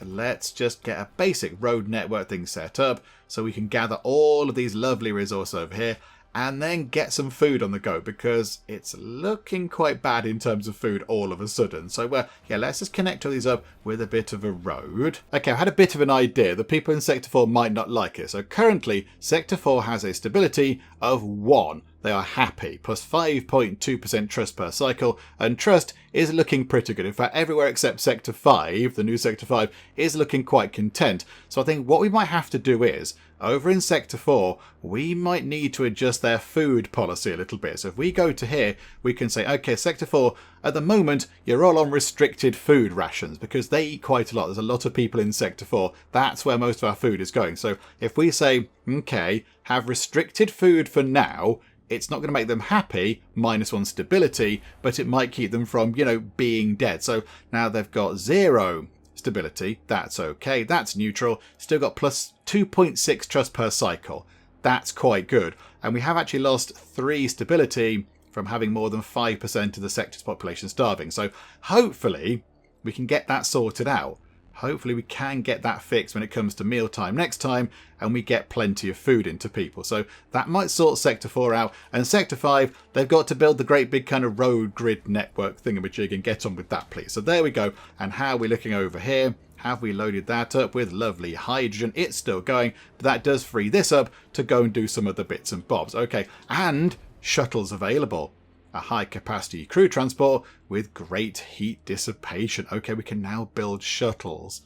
let's just get a basic road network thing set up so we can gather all of these lovely resources over here and then get some food on the go because it's looking quite bad in terms of food all of a sudden. So, yeah, let's just connect all these up with a bit of a road. Okay, I had a bit of an idea. The people in Sector 4 might not like it. So currently, Sector 4 has a stability of 1. They are happy, plus 5.2% trust per cycle, and trust is looking pretty good. In fact, everywhere except Sector 5, the new Sector 5, is looking quite content. So I think what we might have to do is, over in Sector 4, we might need to adjust their food policy a little bit. So if we go to here, we can say, okay, Sector 4, at the moment, you're all on restricted food rations because they eat quite a lot. There's a lot of people in Sector 4. That's where most of our food is going. So if we say, okay, have restricted food for now, it's not going to make them happy, -1 stability, but it might keep them from, being dead. So now they've got 0 stability. That's okay. That's neutral. Still got plus 2.6 trust per cycle. That's quite good. And we have actually lost 3 stability from having more than 5% of the sector's population starving. So hopefully we can get that sorted out. Hopefully we can get that fixed when it comes to mealtime next time, and we get plenty of food into people. So that might sort Sector 4 out. And Sector 5, they've got to build the great big kind of road grid network thingamajig and get on with that, please. So there we go. And how are we looking over here? Have we loaded that up with lovely hydrogen? It's still going, but that does free this up to go and do some of the bits and bobs. Okay, and shuttles available. A high capacity crew transport with great heat dissipation. Okay, we can now build shuttles.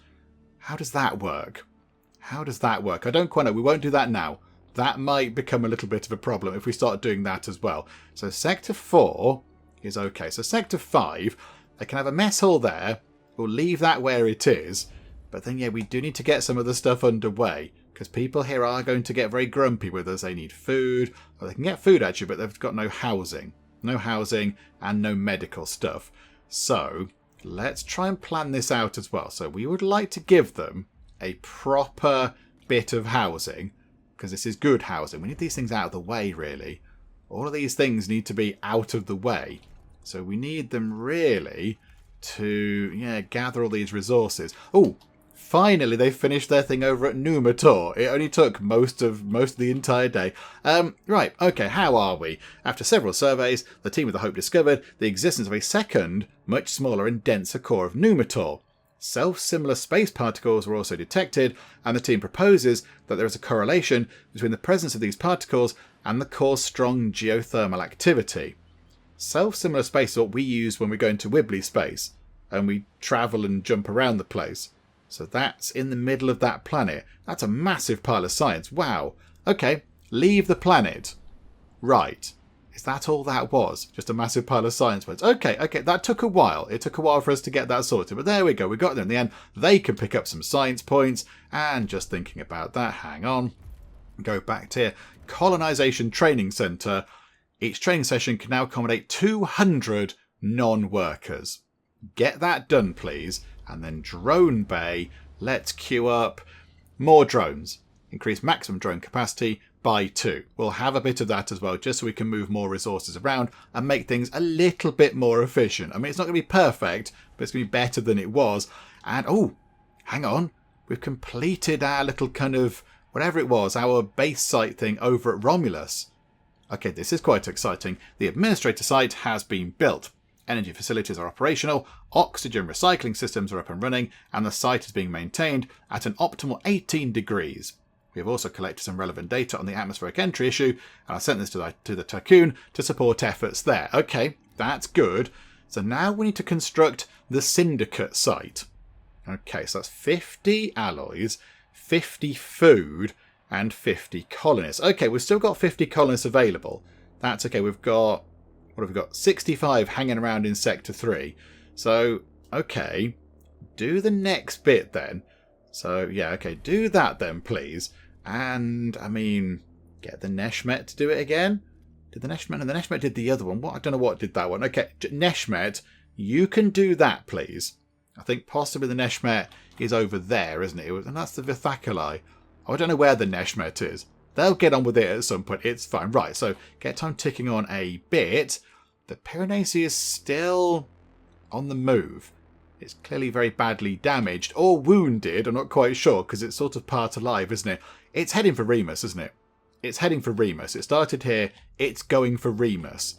How does that work? How does that work? I don't quite know. We won't do that now. That might become a little bit of a problem if we start doing that as well. So Sector 4 is okay. So Sector 5, they can have a mess hall there. We'll leave that where it is. But then, yeah, we do need to get some of the stuff underway, because people here are going to get very grumpy with us. They need food. Well, they can get food, actually, but they've got no housing. No housing and no medical stuff. So let's try and plan this out as well. So we would like to give them a proper bit of housing, because this is good housing. We need these things out of the way, really. All of these things need to be out of the way. So we need them really to gather all these resources. Oh, finally they finished their thing over at Numator. It only took most of the entire day. Right, okay, how are we? After several surveys, the team with the Hope discovered the existence of a second, much smaller and denser core of Numator. Self-similar space particles were also detected, and the team proposes that there is a correlation between the presence of these particles and the core's strong geothermal activity. Self-similar space is what we use when we go into Wibbly space, and we travel and jump around the place. So that's in the middle of that planet. That's a massive pile of science. Wow. Okay, leave the planet. Right. Is that all that was? Just a massive pile of science words. Okay, that took a while. It took a while for us to get that sorted. But there we go. We got there in the end. They can pick up some science points. And just thinking about that, hang on. Go back to here. Colonization Training Centre. Each training session can now accommodate 200 non-workers. Get that done, please. And then Drone Bay. Let's queue up more drones. Increase maximum drone capacity by 2. We'll have a bit of that as well, just so we can move more resources around and make things a little bit more efficient. I mean, it's not going to be perfect, but it's going to be better than it was. And, oh, hang on. We've completed our little kind of, whatever it was, our base site thing over at Romulus. Okay, this is quite exciting. The administrator site has been built. Energy facilities are operational, oxygen recycling systems are up and running, and the site is being maintained at an optimal 18 degrees. We have also collected some relevant data on the atmospheric entry issue, and I sent this to the Tiqqun to support efforts there. Okay, that's good. So now we need to construct the syndicate site. Okay, so that's 50 alloys, 50 food, and 50 colonists. Okay, we've still got 50 colonists available. That's okay. We've got, what have we got? 65 hanging around in Sector 3. So, okay, do the next bit then. So, yeah, okay, do that then, please. And, I mean, get the Neshmet to do it again. Did the Neshmet? And the Neshmet did the other one. What? I don't know what did that one. Okay, Neshmet, you can do that, please. I think possibly the Neshmet is over there, isn't it? And that's the Vithakali. Oh, I don't know where the Neshmet is. They'll get on with it at some point. It's fine. Right, so get time ticking on a bit. The Piranesi is still on the move. It's clearly very badly damaged or wounded. I'm not quite sure because it's sort of part alive, isn't it? It's heading for Remus, isn't it? It's heading for Remus. It started here. It's going for Remus.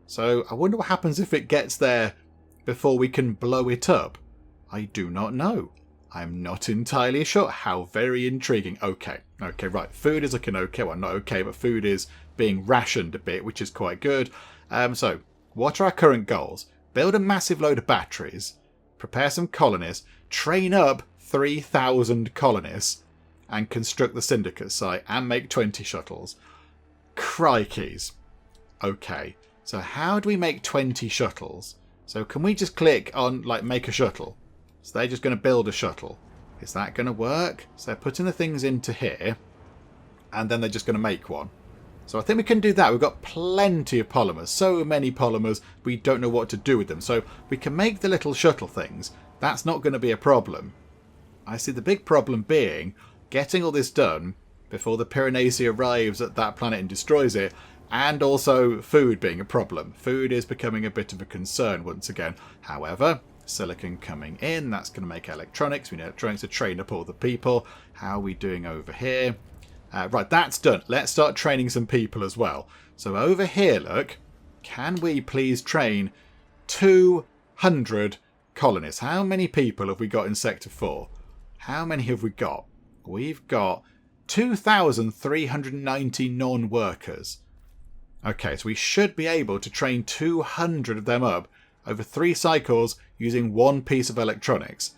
So I wonder what happens if it gets there before we can blow it up. I do not know. I'm not entirely sure. How very intriguing. Okay, right. Food is looking okay. Well, not okay, but food is being rationed a bit, which is quite good. So what are our current goals? Build a massive load of batteries. Prepare some colonists. Train up 3,000 colonists. And construct the syndicate site. And make 20 shuttles. Crikeys. Okay. So how do we make 20 shuttles? So can we just click on, like, make a shuttle? So they're just going to build a shuttle. Is that going to work? So they're putting the things into here. And then they're just going to make one. So I think we can do that. We've got plenty of polymers. So many polymers, we don't know what to do with them. So we can make the little shuttle things. That's not going to be a problem. I see the big problem being getting all this done before the Piranesi arrives at that planet and destroys it, and also food being a problem. Food is becoming a bit of a concern once again. However, silicon coming in, that's going to make electronics. We need electronics to train up all the people. How are we doing over here? Right, that's done. Let's start training some people as well. So over here, look, can we please train 200 colonists? How many people have we got in Sector 4? How many have we got? We've got 2,390 non-workers. Okay, so we should be able to train 200 of them up over 3 cycles using 1 piece of electronics.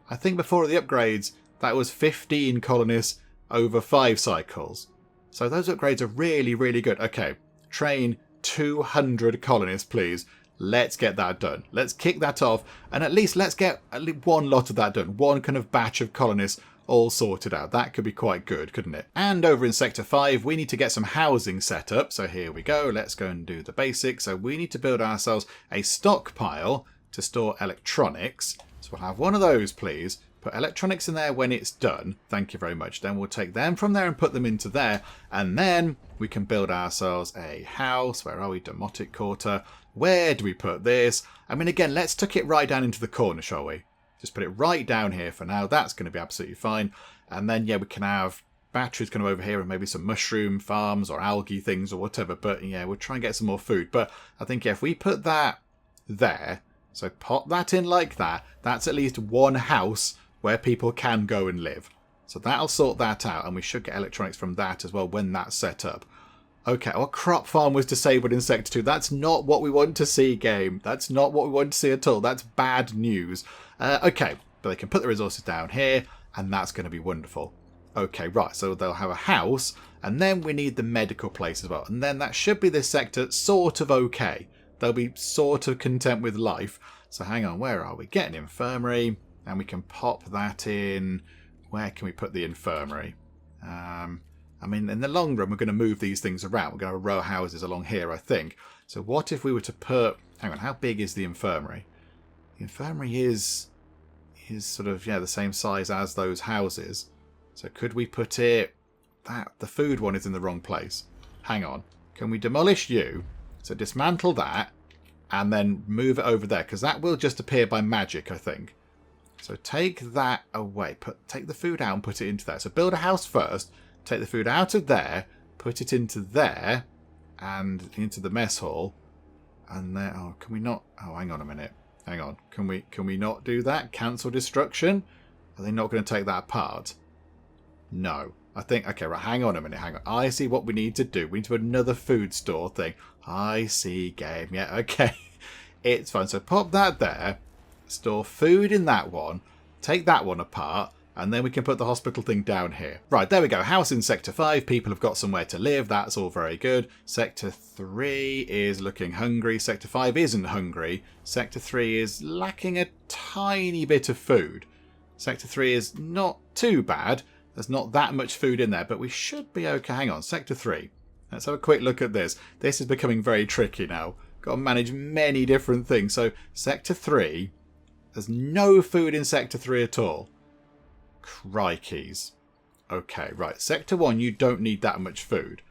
I think before the upgrades, that was 15 colonists over 5 cycles. So those upgrades are really, really good. Okay, train 200 colonists, please. Let's get that done. Let's kick that off, and at least let's get at least 1 lot of that done. 1 kind of batch of colonists all sorted out. That could be quite good, couldn't it? And over in Sector 5, we need to get some housing set up. So here we go. Let's go and do the basics. So we need to build ourselves a stockpile to store electronics. So we'll have 1 of those, please. Put electronics in there when it's done. Thank you very much. Then we'll take them from there and put them into there. And then we can build ourselves a house. Where are we? Demotic quarter. Where do we put this? I mean, again, let's tuck it right down into the corner, shall we? Just put it right down here for now. That's going to be absolutely fine. And then, yeah, we can have batteries kind of over here and maybe some mushroom farms or algae things or whatever. But, yeah, we'll try and get some more food. But I think, yeah, if we put that there, so pop that in like that, that's at least 1 house where people can go and live. So that'll sort that out. And we should get electronics from that as well when that's set up. Okay, our crop farm was disabled in Sector 2. That's not what we want to see, game. That's not what we want to see at all. That's bad news. Okay, but they can put the resources down here, and that's going to be wonderful. Okay, right, so they'll have a house, and then we need the medical place as well. And then that should be this sector sort of okay. They'll be sort of content with life. So hang on, where are we? Get an infirmary, and we can pop that in. Where can we put the infirmary? I mean, in the long run, we're going to move these things around. We're going to have row houses along here, I think. So what if we were to put... Hang on, how big is the infirmary? The infirmary is sort of, yeah, the same size as those houses. So could we put it... The food one is in the wrong place. Hang on. Can we demolish you? So dismantle that and then move it over there, because that will just appear by magic, I think. So take that away. Take the food out and put it into there. So build a house first. Take the food out of there, put it into there, and into the mess hall. And then, oh, can we not? Oh, hang on a minute. Hang on. Can we not do that? Cancel destruction? Are they not going to take that apart? No. I think, okay, right, hang on a minute, hang on. I see what we need to do. We need to put another food store thing. I see, game. Yeah, okay. It's fine. So pop that there, store food in that one, take that one apart, and then we can put the hospital thing down here. Right, there we go. House in Sector 5. People have got somewhere to live. That's all very good. Sector 3 is looking hungry. Sector 5 isn't hungry. Sector 3 is lacking a tiny bit of food. Sector 3 is not too bad. There's not that much food in there, but we should be okay. Hang on, Sector 3. Let's have a quick look at this. This is becoming very tricky now. Got to manage many different things. So Sector 3, there's no food in Sector 3 at all. Crikeys. Okay, right. Sector 1, you don't need that much food.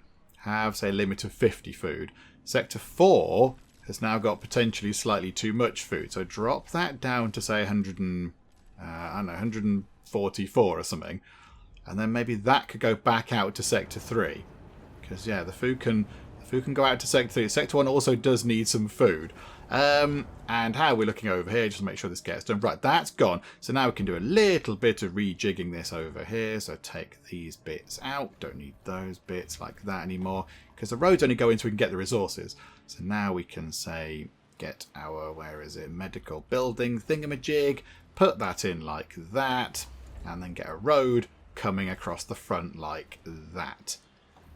Have, say, a limit of 50 food. Sector 4 has now got potentially slightly too much food. So drop that down to, say, 144 or something. And then maybe that could go back out to Sector 3. Because, yeah, the food can go out to Sector 3. Sector 1 also does need some food. And how are we looking over here? Just to make sure this gets done. Right, that's gone. So now we can do a little bit of rejigging this over here. So take these bits out. Don't need those bits like that anymore. Because the roads only go in so we can get the resources. So now we can say, get our, where is it, medical building thingamajig. Put that in like that. And then get a road coming across the front like that.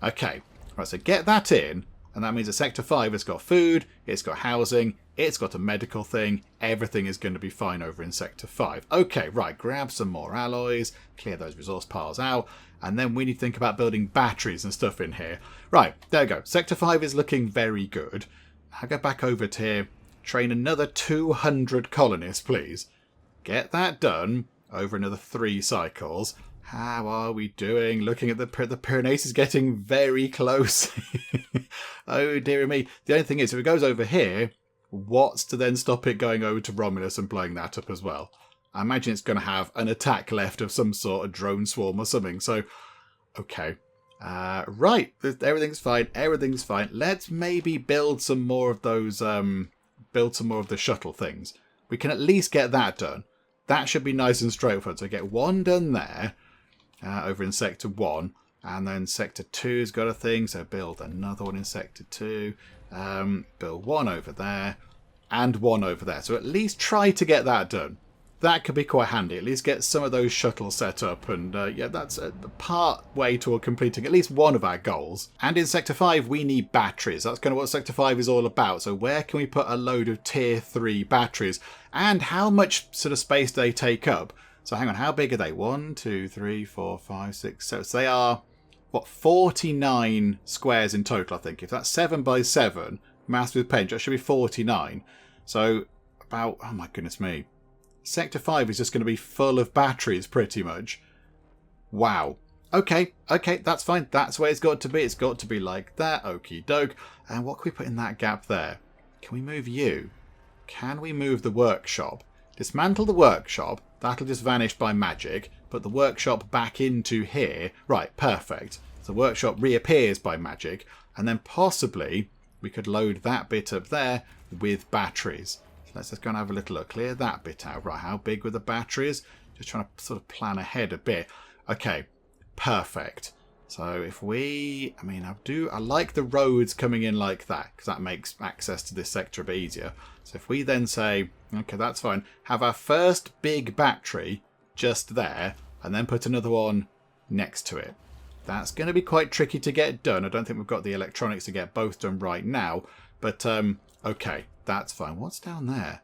Okay, right, so get that in. And that means that Sector 5 has got food, it's got housing, it's got a medical thing. Everything is going to be fine over in Sector 5. Okay, right, grab some more alloys, clear those resource piles out, and then we need to think about building batteries and stuff in here. Right, there we go. Sector 5 is looking very good. I'll go back over to here, train another 200 colonists, please. Get that done. over another 3 cycles. How are we doing? Looking at the Piranesi is getting very close. Oh dear me. The only thing is, if it goes over here, what's to then stop it going over to Romulus and blowing that up as well? I imagine it's going to have an attack left of some sort of drone swarm or something. So, okay. Right. Everything's fine. Everything's fine. Let's maybe build some more of those, build some more of the shuttle things. We can at least get that done. That should be nice and straightforward. So get one done there. Over in Sector 1. And then Sector 2's got a thing. So build another one in Sector 2. Build one over there. And one over there. So at least try to get that done. That could be quite handy. At least get some of those shuttles set up. And yeah, that's a part way toward completing at least one of our goals. And in Sector 5, we need batteries. That's kind of what Sector 5 is all about. So where can we put a load of Tier 3 batteries? And how much sort of space do they take up? So hang on, how big are they? 1, 2, 3, 4, 5, 6, 7. So they are, what, 49 squares in total, I think. If that's 7 by 7, maths with pen, that should be 49. So about, oh my goodness me. Sector 5 is just going to be full of batteries, pretty much. Wow. Okay, that's fine. That's where it's got to be. It's got to be like that. Okie doke. And what can we put in that gap there? Can we move you? Can we move the workshop? Dismantle the workshop. That'll just vanish by magic. Put the workshop back into here. Right, perfect. So the workshop reappears by magic. And then possibly we could load that bit up there with batteries. So let's just go and have a little look. Clear that bit out. Right, how big were the batteries? Just trying to sort of plan ahead a bit. Okay, perfect. So if we, I mean, I like the roads coming in like that because that makes access to this sector a bit easier. So if we then say, okay, that's fine. Have our first big battery just there and then put another one next to it. That's going to be quite tricky to get done. I don't think we've got the electronics to get both done right now. But, okay, that's fine. What's down there?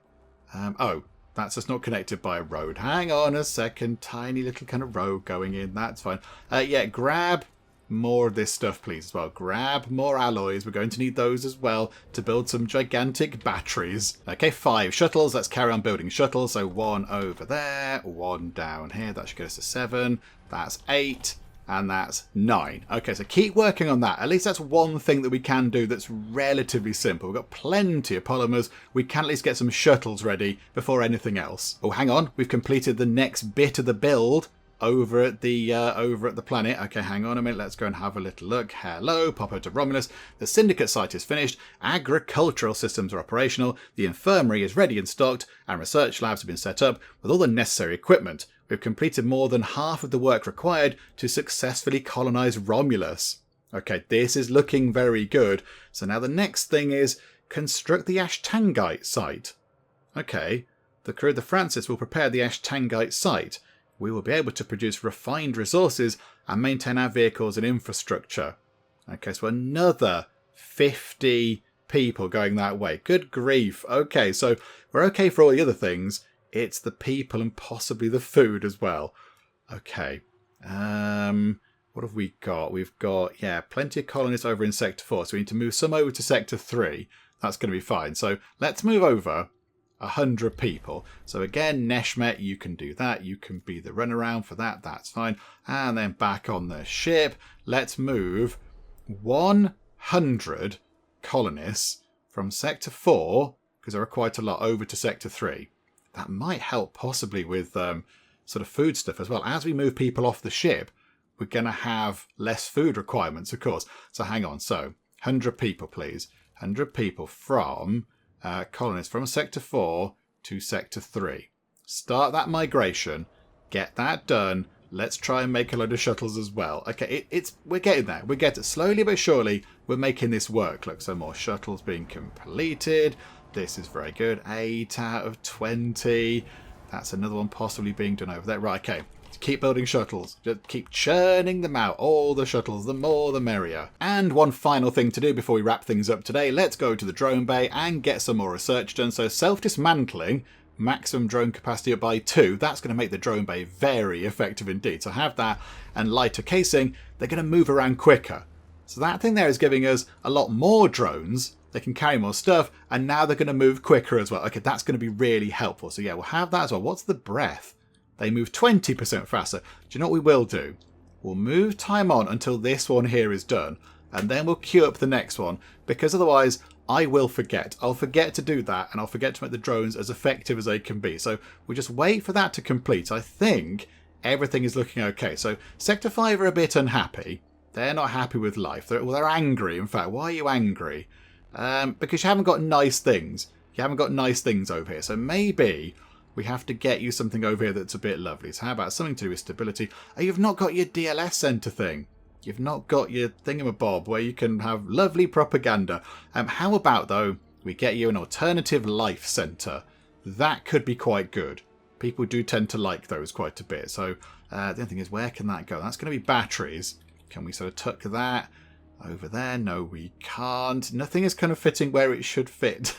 Oh, that's just not connected by a road. Hang on a second. Tiny little kind of road going in. That's fine. Yeah, grab more of this stuff, please, as well. Grab more alloys. We're going to need those as well to build some gigantic batteries. Okay, 5 shuttles. Let's carry on building shuttles. So 1 over there, 1 down here. That should get us to 7. That's 8. And that's 9. Okay, so keep working on that. At least that's one thing that we can do that's relatively simple. We've got plenty of polymers. We can at least get some shuttles ready before anything else. Oh, hang on. We've completed the next bit of the build over at the planet. Okay, hang on a minute. Let's go and have a little look. Hello, pop over to Romulus. The syndicate site is finished. Agricultural systems are operational. The infirmary is ready and stocked. And research labs have been set up with all the necessary equipment. We've completed more than half of the work required to successfully colonize Romulus. Okay, this is looking very good. So now the next thing is construct the Ashtangite site. Okay, the crew of the Francis will prepare the Ashtangite site. We will be able to produce refined resources and maintain our vehicles and infrastructure. Okay, so another 50 people going that way. Good grief. Okay, so we're okay for all the other things. It's the people and possibly the food as well. Okay. What have we got? We've got, yeah, plenty of colonists over in Sector 4. So we need to move some over to Sector 3. That's going to be fine. So let's move over 100 people. So again, Neshmet, you can do that. You can be the runaround for that. That's fine. And then back on the ship, let's move 100 colonists from Sector 4, because there are quite a lot, over to Sector 3. That might help possibly with sort of food stuff as well. As we move people off the ship, we're going to have less food requirements, of course. So hang on. So 100 people, please. 100 people from colonists from Sector 4 to Sector 3. Start that migration. Get that done. Let's try and make a load of shuttles as well. Okay, we're getting there. We're getting slowly but surely. We're making this work. Look, so more shuttles being completed. This is very good. 8 out of 20. That's another one possibly being done over there. Right, okay. Keep building shuttles. Just keep churning them out. All the shuttles, the more the merrier. And one final thing to do before we wrap things up today. Let's go to the drone bay and get some more research done. So self-dismantling, maximum drone capacity up by 2. That's going to make the drone bay very effective indeed. So have that and lighter casing. They're going to move around quicker. So that thing there is giving us a lot more drones. They can carry more stuff, and now they're going to move quicker as well. Okay, that's going to be really helpful. So yeah, we'll have that as well. What's the breadth? they move 20% faster. Do you know what we will do? We'll move time on until this one here is done, and then we'll queue up the next one, because otherwise I will forget. I'll forget to do that, and I'll forget to make the drones as effective as they can be. So we'll just wait for that to complete. I think everything is looking okay. So Sector 5 are a bit unhappy. They're not happy with life. They're angry, in fact. Why are you angry? Because you haven't got nice things. You haven't got nice things over here. So maybe we have to get you something over here that's a bit lovely. So how about something to do with stability? Oh, you've not got your DLS centre thing. You've not got your thingamabob where you can have lovely propaganda. How about, though, we get you an alternative life centre? That could be quite good. People do tend to like those quite a bit. So the other thing is, where can that go? That's going to be batteries. Can we sort of tuck that over there? No, we can't. Nothing is kind of fitting where it should fit.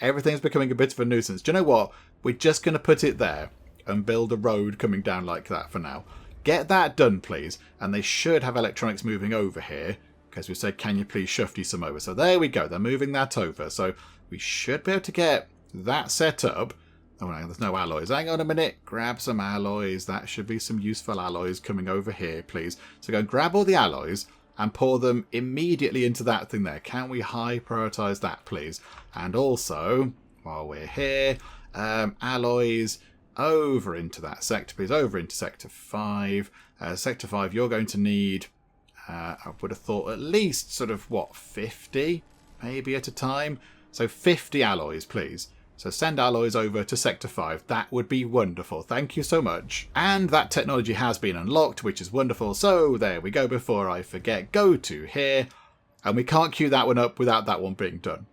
Everything's becoming a bit of a nuisance. Do you know what? We're just going to put it there and build a road coming down like that for now. Get that done, please. And they should have electronics moving over here, because we said, can you please shufty some over? So there we go. They're moving that over. So we should be able to get that set up. Oh, no, there's no alloys. Hang on a minute. Grab some alloys. That should be some useful alloys coming over here, please. So go and grab all the alloys and pour them immediately into that thing there. Can we high prioritize that, please? And also, while we're here, alloys over into that sector, please. Over into Sector 5. Sector 5, you're going to need, I would have thought, at least sort of, what, 50? Maybe at a time? So 50 alloys, please. So send alloys over to Sector 5. That would be wonderful. Thank you so much. And that technology has been unlocked, which is wonderful. So there we go. Before I forget, go to here. And we can't queue that one up without that one being done.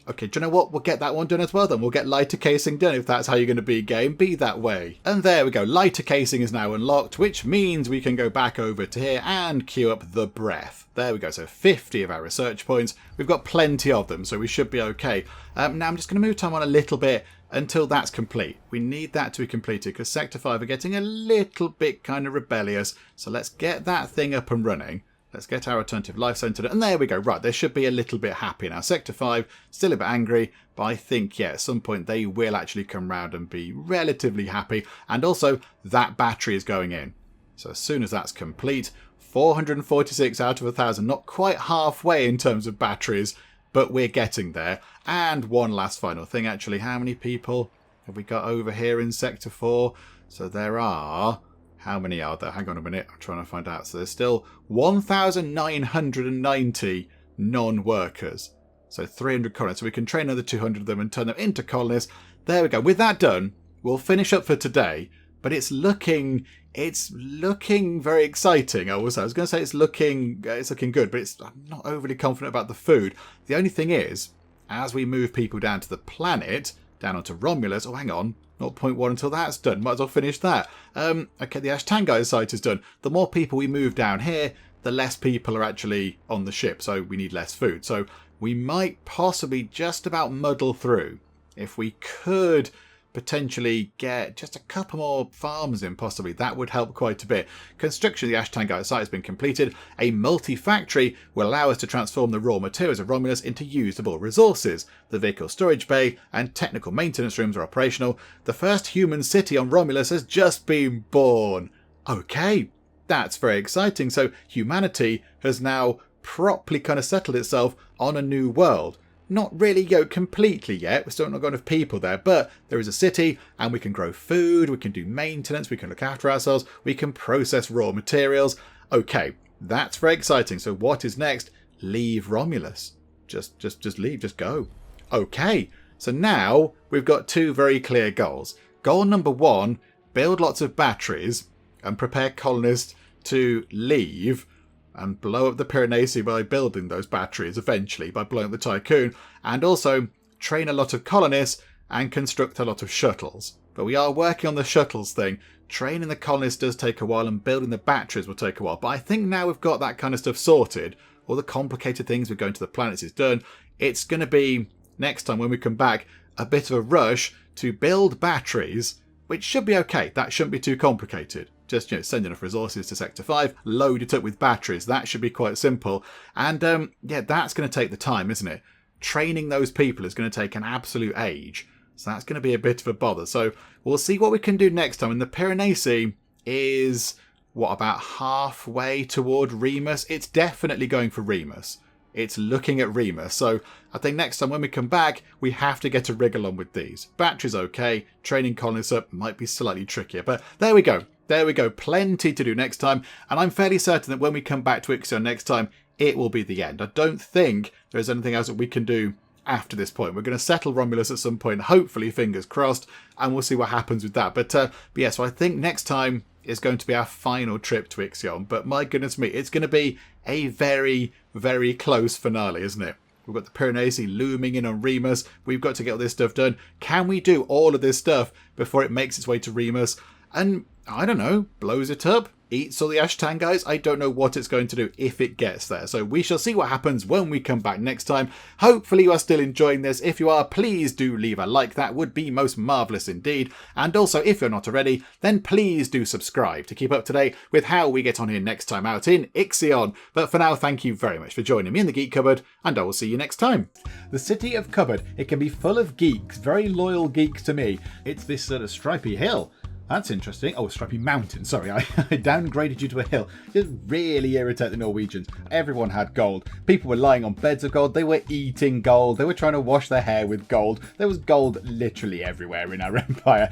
Okay, do you know what? We'll get that one done as well then. We'll get lighter casing done if that's how you're going to be, game. Be that way. And there we go. Lighter casing is now unlocked, which means we can go back over to here and queue up the breath. There we go. So 50 of our research points. We've got plenty of them, so we should be okay. Now I'm just going to move time on a little bit until that's complete. We need that to be completed because Sector 5 are getting a little bit kind of rebellious. So let's get that thing up and running. Let's get our alternative life centre. And there we go. Right, they should be a little bit happy now. Sector 5, still a bit angry, but I think, yeah, at some point they will actually come round and be relatively happy. And also, that battery is going in. So as soon as that's complete, 446 out of 1,000. Not quite halfway in terms of batteries, but we're getting there. And one last final thing, actually. How many people have we got over here in Sector 4? So there are... How many are there? Hang on a minute. I'm trying to find out. So there's still 1,990 non-workers. So 300 colonists. So we can train another 200 of them and turn them into colonists. There we go. With that done, we'll finish up for today. But it's looking very exciting. I was going to say it's looking good, but I'm not overly confident about the food. The only thing is, as we move people down to the planet, down onto Romulus. Oh, hang on. 0.1 until that's done. Might as well finish that. Okay, the Ashtangites site is done. The more people we move down here, the less people are actually on the ship, so we need less food. So we might possibly just about muddle through. If we could potentially get just a couple more farms in, possibly, that would help quite a bit. Construction of the Ashtangites site has been completed. A multi-factory will allow us to transform the raw materials of Romulus into usable resources. The vehicle storage bay and technical maintenance rooms are operational. The first human city on Romulus has just been born. Okay, that's very exciting. So humanity has now properly kind of settled itself on a new world. Not really completely yet. We're still not got enough people there, but there is a city and we can grow food, we can do maintenance, we can look after ourselves, we can process raw materials. Okay, that's very exciting. So what is next? Leave Romulus. Just leave, just go. Okay, so now we've got two very clear goals. Goal number 1, build lots of batteries and prepare colonists to leave and blow up the Piranesi by building those batteries eventually, by blowing up the Tiqqun, and also train a lot of colonists and construct a lot of shuttles. But we are working on the shuttles thing. Training the colonists does take a while and building the batteries will take a while. But I think now we've got that kind of stuff sorted, all the complicated things with going to the planets is done, it's going to be, next time when we come back, a bit of a rush to build batteries, which should be okay. That shouldn't be too complicated. Just, send enough resources to Sector 5, load it up with batteries. That should be quite simple. And, yeah, that's going to take the time, isn't it? Training those people is going to take an absolute age. So that's going to be a bit of a bother. So we'll see what we can do next time. And the Piranesi is, what, about halfway toward Remus? It's definitely going for Remus. It's looking at Remus. So I think next time when we come back, we have to get a wriggle on with these. Battery's okay. Training colonists up might be slightly trickier. But there we go. There we go. Plenty to do next time. And I'm fairly certain that when we come back to IXION next time, it will be the end. I don't think there's anything else that we can do after this point. We're going to settle Romulus at some point, hopefully, fingers crossed, and we'll see what happens with that. But yeah, so I think next time is going to be our final trip to IXION. But my goodness me, it's going to be a very, very close finale, isn't it? We've got the Piranesi looming in on Remus. We've got to get all this stuff done. Can we do all of this stuff before it makes its way to Remus? And, I don't know, blows it up? Eats all the Ashtangites? I don't know what it's going to do if it gets there. So we shall see what happens when we come back next time. Hopefully you are still enjoying this. If you are, please do leave a like. That would be most marvellous indeed. And also, if you're not already, then please do subscribe to keep up to date with how we get on here next time out in IXION. But for now, thank you very much for joining me in the Geek Cupboard, and I will see you next time. The city of Cupboard, it can be full of geeks, very loyal geeks to me. It's this sort of stripy hill. That's interesting. Oh, Stripey Mountain. Sorry, I downgraded you to a hill. Just really irritate the Norwegians. Everyone had gold. People were lying on beds of gold. They were eating gold. They were trying to wash their hair with gold. There was gold literally everywhere in our empire.